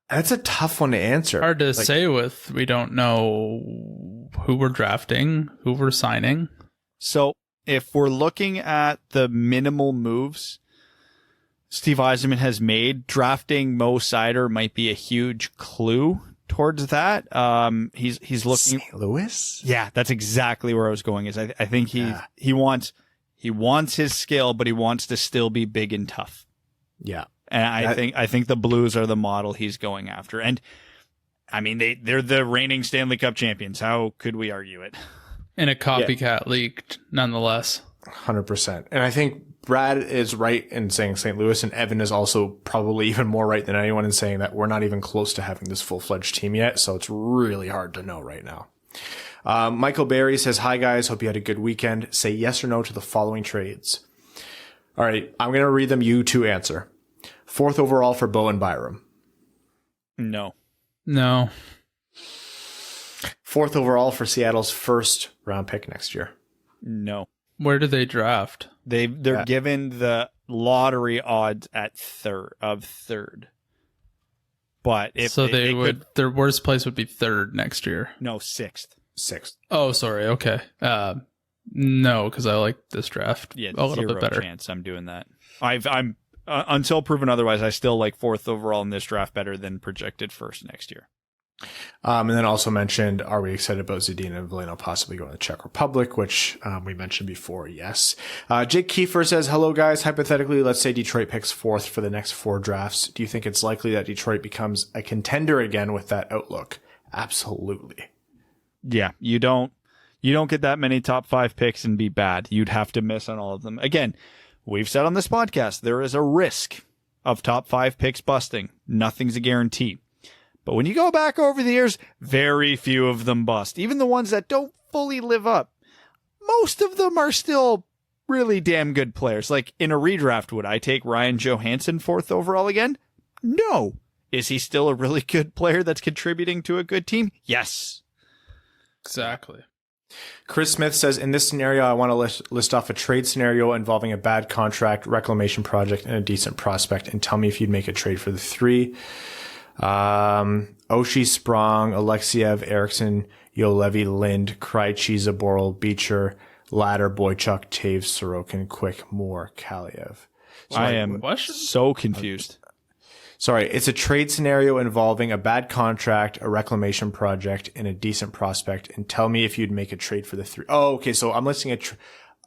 That's a tough one to answer. Hard to say with, we don't know who we're drafting, who we're signing. So if we're looking at the minimal moves Steve Yzerman has made, drafting Mo Seider might be a huge clue towards that. He's looking St. Louis. Yeah, that's exactly where I was going. I think he wants his skill, but he wants to still be big and tough. Yeah. And I think the Blues are the model he's going after. And I mean, they're the reigning Stanley Cup champions. How could we argue it? In a copycat league, nonetheless. 100%. And I think Brad is right in saying St. Louis, and Evan is also probably even more right than anyone in saying that we're not even close to having this full-fledged team yet. So it's really hard to know right now. Michael Barry says, hi guys, hope you had a good weekend. Say yes or no to the following trades. All right, I'm going to read them. You two answer. 4th overall for Bowen Byram. No. 4th overall for Seattle's first round pick next year. No. Where do they draft? They're given the lottery odds at third. But if their worst place would be 3rd next year. No, 6th. Oh, sorry. Okay. No, because I like this draft a little bit better. Chance I'm doing that. I'm until proven otherwise, I still like 4th overall in this draft better than projected first next year. And then also mentioned, are we excited about Zadina and Veleno possibly going to the Czech Republic, which we mentioned before, yes. Jake Kiefer says, hello guys, hypothetically, let's say Detroit picks 4th for the next 4 drafts. Do you think it's likely that Detroit becomes a contender again with that outlook? Absolutely. Yeah, you don't get that many top 5 picks and be bad. You'd have to miss on all of them. Again, we've said on this podcast, there is a risk of top 5 picks busting. Nothing's a guarantee. But when you go back over the years, very few of them bust. Even the ones that don't fully live up. Most of them are still really damn good players. Like in a redraft, would I take Ryan Johansson 4th overall again? No. Is he still a really good player that's contributing to a good team? Yes. Exactly. Chris Smith says, in this scenario, I want to list off a trade scenario involving a bad contract, reclamation project, and a decent prospect, and tell me if you'd make a trade for the 3. Oshie, Sprong, Alexiev, Eriksson, Yolevi, Lind, Krejci, Zaboral, Beecher, Ladder, Boychuk, Taves, Sorokin, Quick, Moore, Kaliev. I am so confused. Sorry, it's a trade scenario involving a bad contract, a reclamation project, and a decent prospect. And tell me if you'd make a trade for the 3. Oh, okay. So I'm listing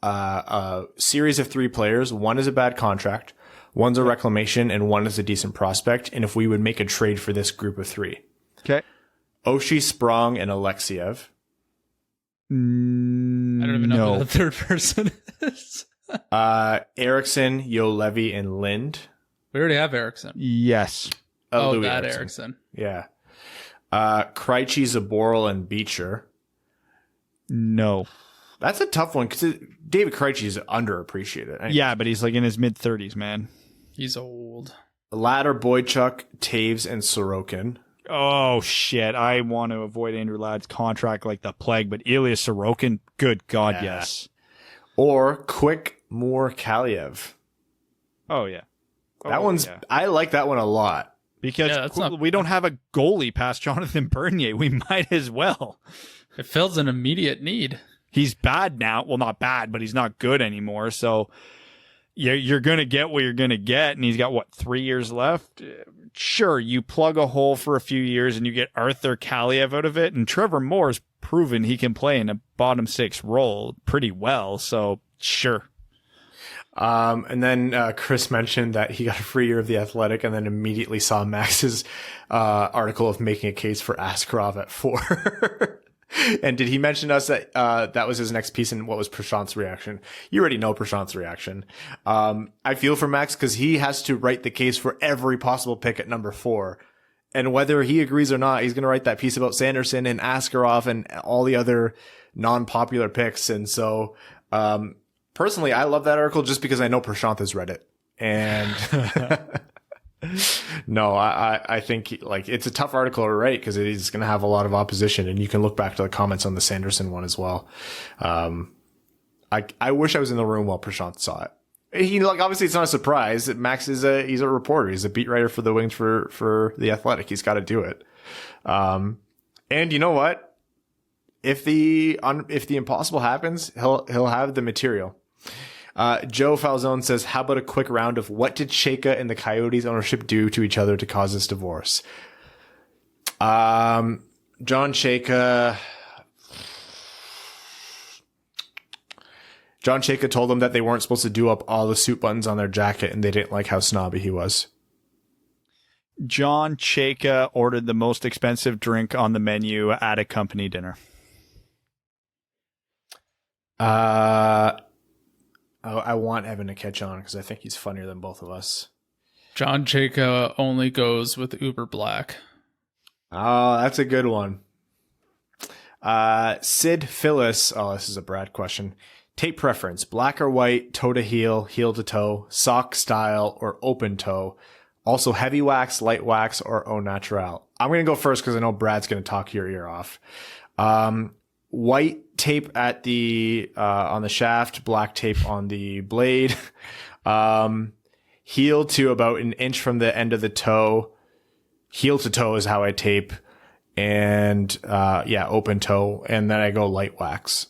a series of 3 players. One is a bad contract, one's a reclamation, and one is a decent prospect. And if we would make a trade for this group of 3. Okay. Oshie, Sprong, and Alexiev. I don't even know who the third person is. Eriksson, Yolevi, and Lind. We already have Eriksson. Yes. Louis that Eriksson. Eriksson. Yeah. Krejci, Zaboral, and Beecher. No. That's a tough one because David Krejci is underappreciated. Anyways. Yeah, but he's like in his mid-30s, man. He's old. Ladder, Boychuk, Taves, and Sorokin. Oh, shit. I want to avoid Andrew Ladd's contract like the plague, but Ilya Sorokin, good God, yes. Or Quick, Moore, Kaliev. Oh, yeah. That one's, yeah. I like that one a lot. Because we don't have a goalie past Jonathan Bernier. We might as well. It fills an immediate need. He's bad now. Well, not bad, but he's not good anymore. So you're going to get what you're going to get. And he's got, 3 years left? Sure, you plug a hole for a few years and you get Arthur Kaliev out of it. And Trevor Moore's proven he can play in a bottom six role pretty well. So sure. And then Chris mentioned that he got a free year of The Athletic and then immediately saw Max's article of making a case for Askarov at 4. And did he mention us that that was his next piece and what was Prashant's reaction? You already know Prashant's reaction. I feel for Max because he has to write the case for every possible pick at number 4. And whether he agrees or not, he's going to write that piece about Sanderson and Askarov and all the other non-popular picks. And so, personally, I love that article just because I know Prashant has read it. And no, I think it's a tough article to write because it is going to have a lot of opposition. And you can look back to the comments on the Sanderson one as well. I wish I was in the room while Prashant saw it. Obviously it's not a surprise. Max he's a reporter. He's a beat writer for the Wings for The Athletic. He's got to do it. And you know what? If the impossible happens, he'll have the material. Joe Falzone says, how about a quick round of what did Chayka and the Coyotes ownership do to each other to cause this divorce? John Chayka told them that they weren't supposed to do up all the suit buttons on their jacket and they didn't like how snobby he was. John Chayka ordered the most expensive drink on the menu at a company dinner. I want Evan to catch on because I think he's funnier than both of us. John Chayka only goes with Uber Black. Oh, that's a good one. Sid Phyllis. Oh, this is a Brad question. Tape preference, black or white, toe to heel, heel to toe, sock style, or open toe. Also heavy wax, light wax, or au naturel. I'm going to go first because I know Brad's going to talk your ear off. White tape at the on the shaft, black tape on the blade. Heel to about an inch from the end of the toe. Heel to toe is how I tape. And open toe. And then I go light wax.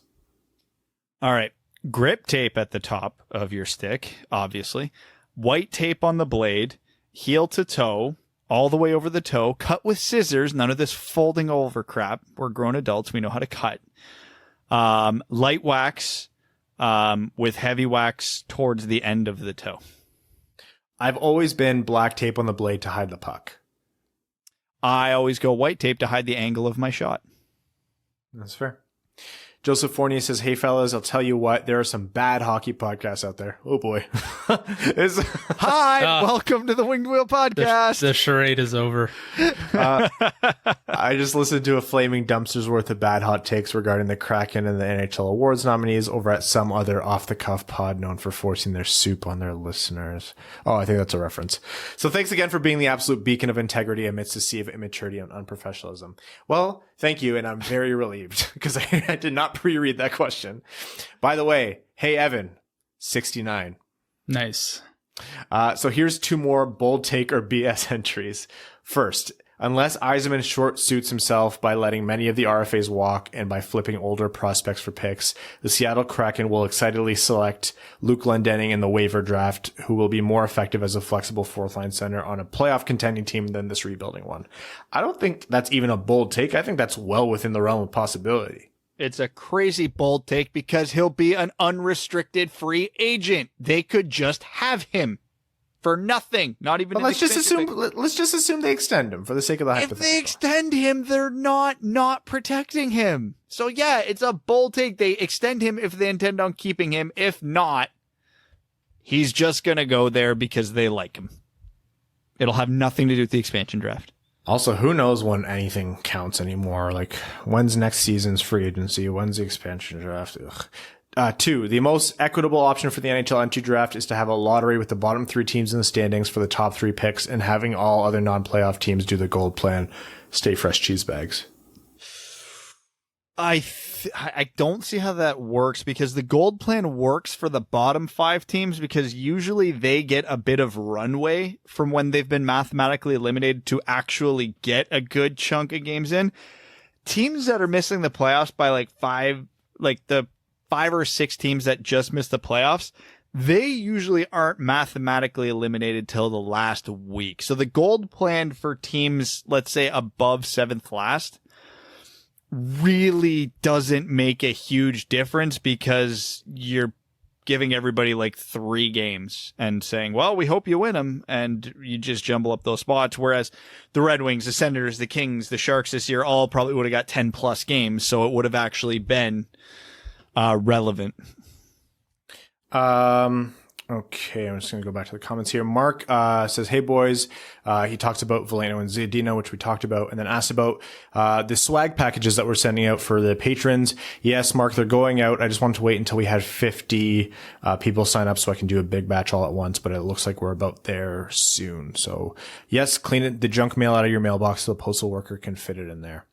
All right. Grip tape at the top of your stick, obviously. White tape on the blade. Heel to toe. All the way over the toe. Cut with scissors. None of this folding over crap. We're grown adults. We know how to cut. Light wax with heavy wax towards the end of the toe. I've always been black tape on the blade to hide the puck. I always go white tape to hide the angle of my shot. That's fair. Joseph Fournier says, hey, fellas, I'll tell you what, there are some bad hockey podcasts out there. Oh, boy. Hi, welcome to the Winged Wheel Podcast. The charade is over. I just listened to a flaming dumpster's worth of bad hot takes regarding the Kraken and the NHL Awards nominees over at some other off-the-cuff pod known for forcing their soup on their listeners. Oh, I think that's a reference. So thanks again for being the absolute beacon of integrity amidst the sea of immaturity and unprofessionalism. Well, thank you, and I'm very relieved because I did not pre-read that question. By the way, hey, Evan, 69. Nice. So here's 2 more bold take or BS entries. First, unless Yzerman short suits himself by letting many of the RFAs walk and by flipping older prospects for picks, the Seattle Kraken will excitedly select Luke Glendening in the waiver draft, who will be more effective as a flexible fourth-line center on a playoff contending team than this rebuilding one. I don't think that's even a bold take. I think that's well within the realm of possibility. It's a crazy bold take because he'll be an unrestricted free agent. They could just have him for nothing. Not even. Well, let's just assume they extend him for the sake of the hypothetical. If they extend him, they're not protecting him. So yeah, it's a bold take. They extend him if they intend on keeping him. If not, he's just gonna go there because they like him. It'll have nothing to do with the expansion draft. Also, who knows when anything counts anymore? Like, when's next season's free agency? When's the expansion draft? 2, the most equitable option for the NHL entry draft is to have a lottery with the bottom 3 teams in the standings for the top 3 picks and having all other non-playoff teams do the gold plan. Stay fresh cheese bags. I don't see how that works, because the gold plan works for the bottom 5 teams because usually they get a bit of runway from when they've been mathematically eliminated to actually get a good chunk of games in. Teams that are missing the playoffs by the 5 or 6 teams that just missed the playoffs, they usually aren't mathematically eliminated till the last week. So the gold plan for teams, let's say above 7th last, really doesn't make a huge difference because you're giving everybody like 3 games and saying, well, we hope you win them, and you just jumble up those spots. Whereas the Red Wings, the Senators, the Kings, the Sharks this year all probably would have got 10 plus games. So it would have actually been relevant. Okay, I'm just going to go back to the comments here. Mark says, hey, boys. He talks about Veleno and Zadina, which we talked about, and then asked about the swag packages that we're sending out for the patrons. Yes, Mark, they're going out. I just wanted to wait until we had 50 people sign up so I can do a big batch all at once, but it looks like we're about there soon. So, yes, clean the junk mail out of your mailbox so the postal worker can fit it in there.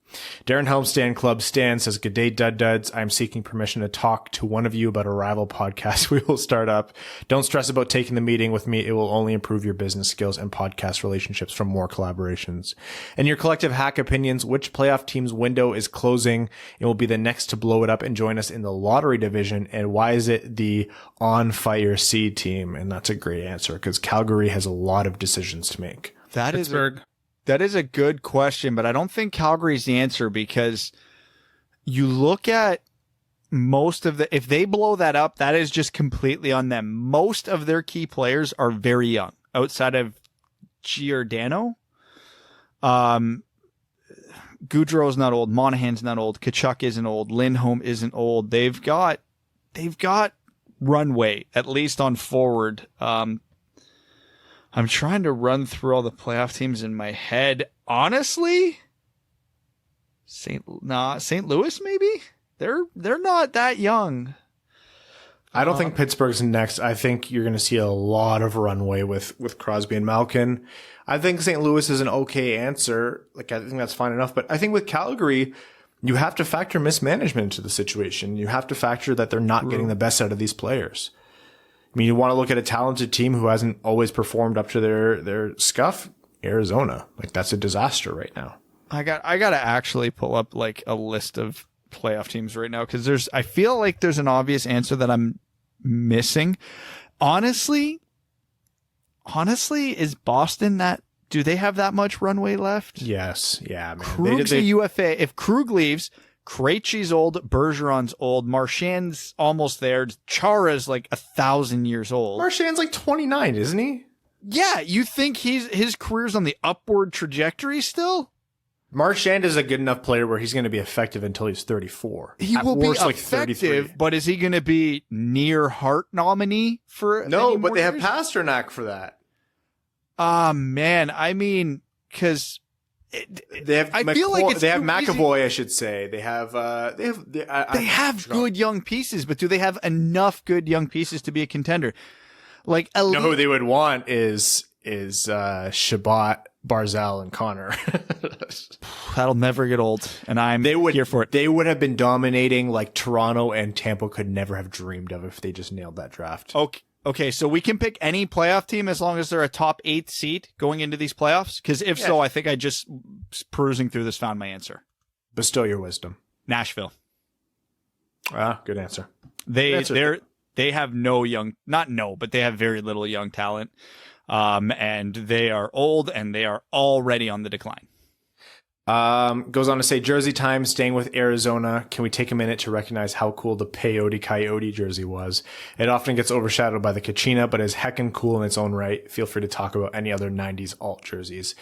Darren Helmstand Club Stan says, good day, Dud Duds. I'm seeking permission to talk to one of you about a rival podcast we will start up. Don't stress about taking the meeting with me. It will only improve your business skills and podcast relationships from more collaborations. And your collective hack opinions, which playoff team's window is closing and will be the next to blow it up and join us in the lottery division? And why is it the on fire C team? And that's a great answer because Calgary has a lot of decisions to make. Pittsburgh. That is a good question, but I don't think Calgary's the answer because you look at most of if they blow that up, that is just completely on them. Most of their key players are very young outside of Giordano. Goudreau's not old. Monahan's not old. Tkachuk isn't old. Lindholm isn't old. They've got runway, at least on forward. I'm trying to run through all the playoff teams in my head. Honestly, St. Louis maybe? They're not that young. I don't think Pittsburgh's next. I think you're going to see a lot of runway with Crosby and Malkin. I think St. Louis is an okay answer. Like, I think that's fine enough. But I think with Calgary, you have to factor mismanagement into the situation. You have to factor that they're not getting the best out of these players. I mean, you want to look at a talented team who hasn't always performed up to their scuff. Arizona, like that's a disaster right now. I got to actually pull up like a list of playoff teams right now because I feel like there's an obvious answer that I'm missing. Honestly, is Boston that? Do they have that much runway left? Yes, yeah, man. Krug's a UFA. If Krug leaves, Krejci's old, Bergeron's old, Marchand's almost there. Chara's like 1,000 years old. Marchand's like 29, isn't he? Yeah, you think his career's on the upward trajectory still? Marchand is a good enough player where he's going to be effective until he's 34. He will be effective, but is he going to be near Hart nominee for? No, but they have Pasternak for that. Man, I mean, because. They have McAvoy, I should say. They have good young pieces, but do they have enough good young pieces to be a contender? Like, no, who they would want is Shabbat, Barzal, and Connor. That'll never get old, and I'm here for it. They would have been dominating like Toronto and Tampa could never have dreamed of if they just nailed that draft. Okay, so we can pick any playoff team as long as they're a top 8 seed going into these playoffs? Because if so, I think I just perusing through this found my answer. Bestow your wisdom. Nashville. Good answer. They have but they have very little young talent. And they are old and they are already on the decline. Goes on to say, Jersey time, staying with Arizona. Can we take a minute to recognize how cool the Peyote Coyote jersey was? It often gets overshadowed by the Kachina, but is heckin' cool in its own right. Feel free to talk about any other 90s alt jerseys.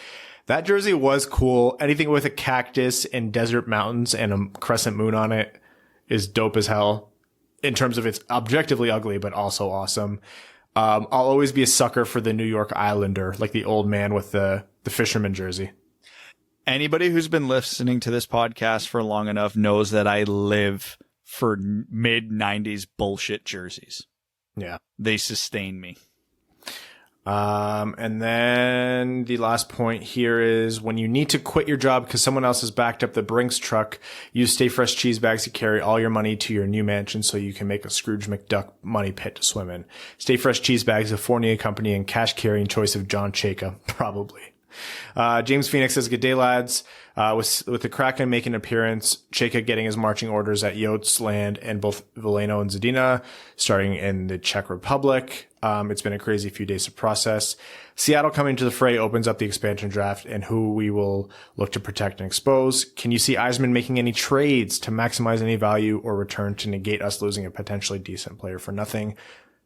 That jersey was cool. Anything with a cactus and desert mountains and a crescent moon on it is dope as hell in terms of it's objectively ugly, but also awesome. I'll always be a sucker for the New York Islander, like the old man with the fisherman jersey. Anybody who's been listening to this podcast for long enough knows that I live for mid-90s bullshit jerseys. Yeah. They sustain me. And then the last point here is when you need to quit your job because someone else has backed up the Brinks truck, use Stay Fresh cheese bags to carry all your money to your new mansion so you can make a Scrooge McDuck money pit to swim in. Stay Fresh cheese bags, a Fournier company and cash carrying choice of John Chayka, probably. James Phoenix says, good day, lads. With the Kraken making an appearance, Chayka getting his marching orders at Yotes land and both Veleno and Zadina starting in the Czech Republic. It's been a crazy few days to process. Seattle coming to the fray opens up the expansion draft and who we will look to protect and expose. Can you see Yzerman making any trades to maximize any value or return to negate us losing a potentially decent player for nothing?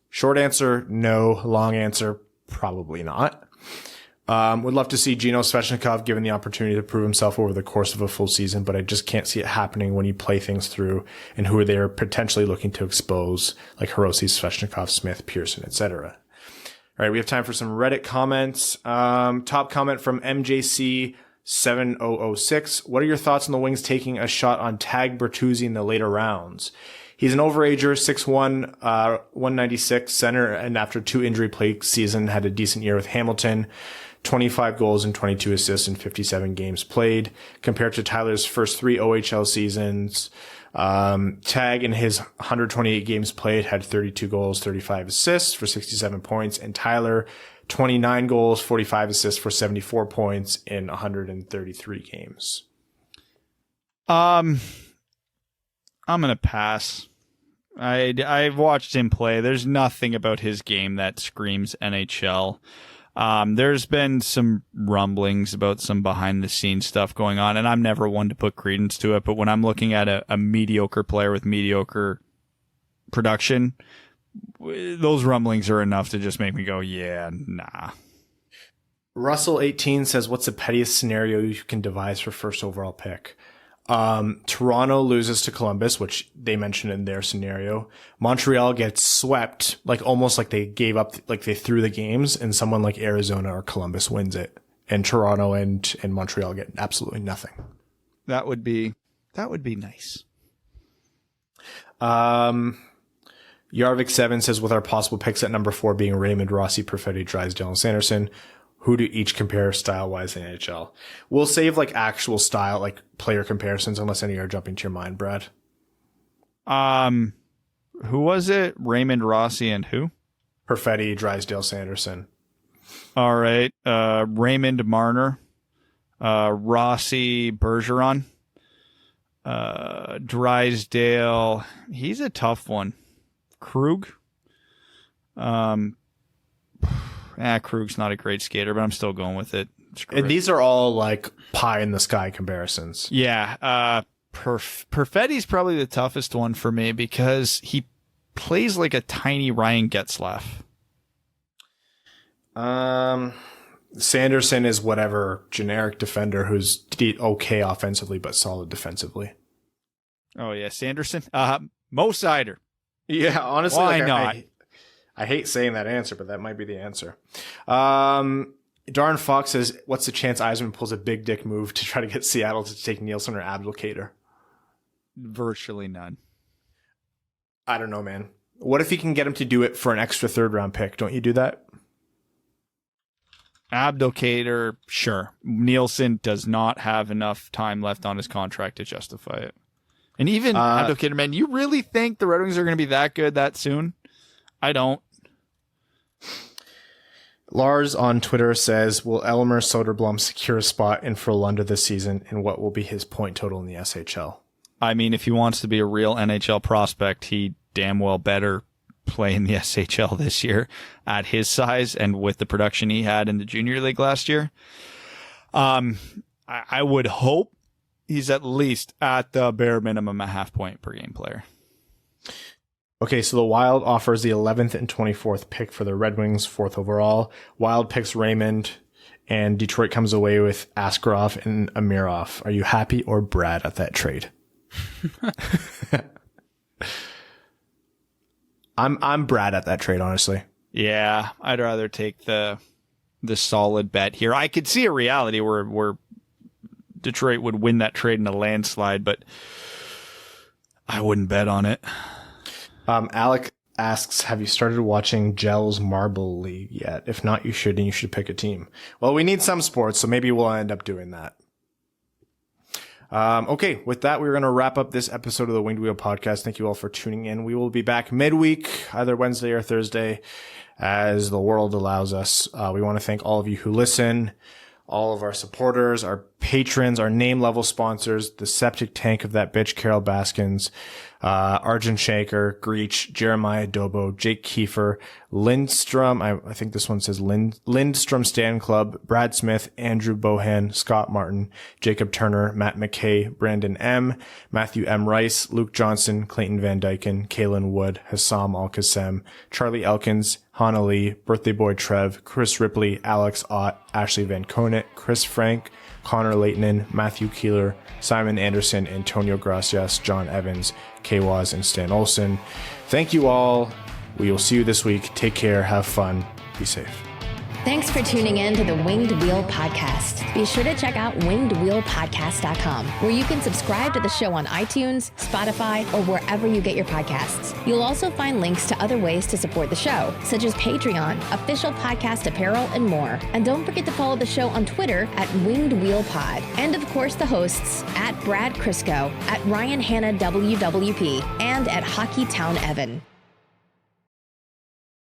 Short answer, no. Long answer, probably not. Would love to see Gino Svechnikov given the opportunity to prove himself over the course of a full season, but I just can't see it happening when you play things through and who they are potentially looking to expose, like Hirose, Svechnikov, Smith, Pearson, etc. All right, we have time for some Reddit comments. Top comment from MJC7006. What are your thoughts on the Wings taking a shot on Tag Bertuzzi in the later rounds? He's an overager, 6'1", 196 center, and after 2 injury-plagued season, had a decent year with Hamilton. 25 goals and 22 assists in 57 games played. Compared to Tyler's first 3 OHL seasons, Tag in his 128 games played had 32 goals, 35 assists for 67 points, and Tyler 29 goals, 45 assists for 74 points in 133 games. I'm gonna pass. I've watched him play. There's nothing about his game that screams NHL. There's been some rumblings about some behind the scenes stuff going on, and I'm never one to put credence to it. But when I'm looking at a mediocre player with mediocre production, those rumblings are enough to just make me go, yeah, nah. Russell18 says, what's the pettiest scenario you can devise for first overall pick? Toronto loses to Columbus, which they mentioned in their scenario. Montreal gets swept, like almost like they gave up, like they threw the games, and someone like Arizona or Columbus wins it. And Toronto and Montreal get absolutely nothing. That would be nice. Yarvik7 says, with our possible picks at number 4 being Raymond, Rossi, Perfetti, Drysdale, and Sanderson, who do each compare style-wise in NHL? We'll save like actual style, like player comparisons, unless any are jumping to your mind, Brad. Who was it? Raymond, Rossi, and who? Perfetti, Drysdale, Sanderson. All right. Raymond, Marner. Rossi, Bergeron. Drysdale, he's a tough one. Krug. Krug's not a great skater, but I'm still going with it. And these are all like pie in the sky comparisons. Yeah. Perfetti's probably the toughest one for me because he plays like a tiny Ryan Getzlaf. Sanderson is whatever generic defender who's okay offensively but solid defensively. Oh yeah, Sanderson. Mo Seider. Yeah, honestly, why not? I hate saying that answer, but that might be the answer. Darren Fox says, what's the chance Yzerman pulls a big dick move to try to get Seattle to take Nielsen or Abdelkader? Virtually none. I don't know, man. What if he can get him to do it for an extra 3rd round pick? Don't you do that? Abdelkader, sure. Nielsen does not have enough time left on his contract to justify it. And even Abdelkader, man, you really think the Red Wings are going to be that good that soon? I don't. Lars on Twitter says, will Elmer Soderblom secure a spot in Frölunda this season, and what will be his point total in the SHL? I mean, if he wants to be a real NHL prospect, he damn well better play in the SHL this year at his size and with the production he had in the junior league last year. I would hope he's at least at the bare minimum a half point per game player. Okay, so the Wild offers the 11th and 24th pick for the Red Wings, 4th overall. Wild picks Raymond, and Detroit comes away with Askarov and Amirov. Are you happy or Brad at that trade? I'm Brad at that trade, honestly. Yeah, I'd rather take the solid bet here. I could see a reality where Detroit would win that trade in a landslide, but I wouldn't bet on it. asks, have you started watching Gels Marble League yet? If not, you should, and you should pick a team. Well, we need some sports, so maybe we'll end up doing that. Okay, with that, we're going to wrap up this episode of the Winged Wheel podcast. Thank you all for tuning in. We will be back midweek, either Wednesday or Thursday, as the world allows us. We want to thank all of you who listen, all of our supporters, our patrons, our name level sponsors, the septic tank of that bitch, Carol Baskins, Arjun Shaker, Greach, Jeremiah Dobo, Jake Kiefer, Lindstrom, I think this one says Lindstrom Stan Club, Brad Smith, Andrew Bohan, Scott Martin, Jacob Turner, Matt McKay, Brandon M, Matthew M. Rice, Luke Johnson, Clayton Van Dyken, Kalen Wood, Hassam Al-Qassem, Charlie Elkins, Hannah Lee, Birthday Boy Trev, Chris Ripley, Alex Ott, Ashley Van Conant, Chris Frank, Connor Leighton, Matthew Keeler, Simon Anderson, Antonio Gracias, John Evans, Kwaz, and Stan Olson. Thank you all. We will see you this week. Take care. Have fun. Be safe. Thanks for tuning in to the Winged Wheel Podcast. Be sure to check out wingedwheelpodcast.com, where you can subscribe to the show on iTunes, Spotify, or wherever you get your podcasts. You'll also find links to other ways to support the show, such as Patreon, official podcast apparel, and more. And don't forget to follow the show on Twitter at Winged Wheel Pod. And of course, the hosts at Brad Crisco, at Ryan Hanna WWP, and at Hockey Town Evan.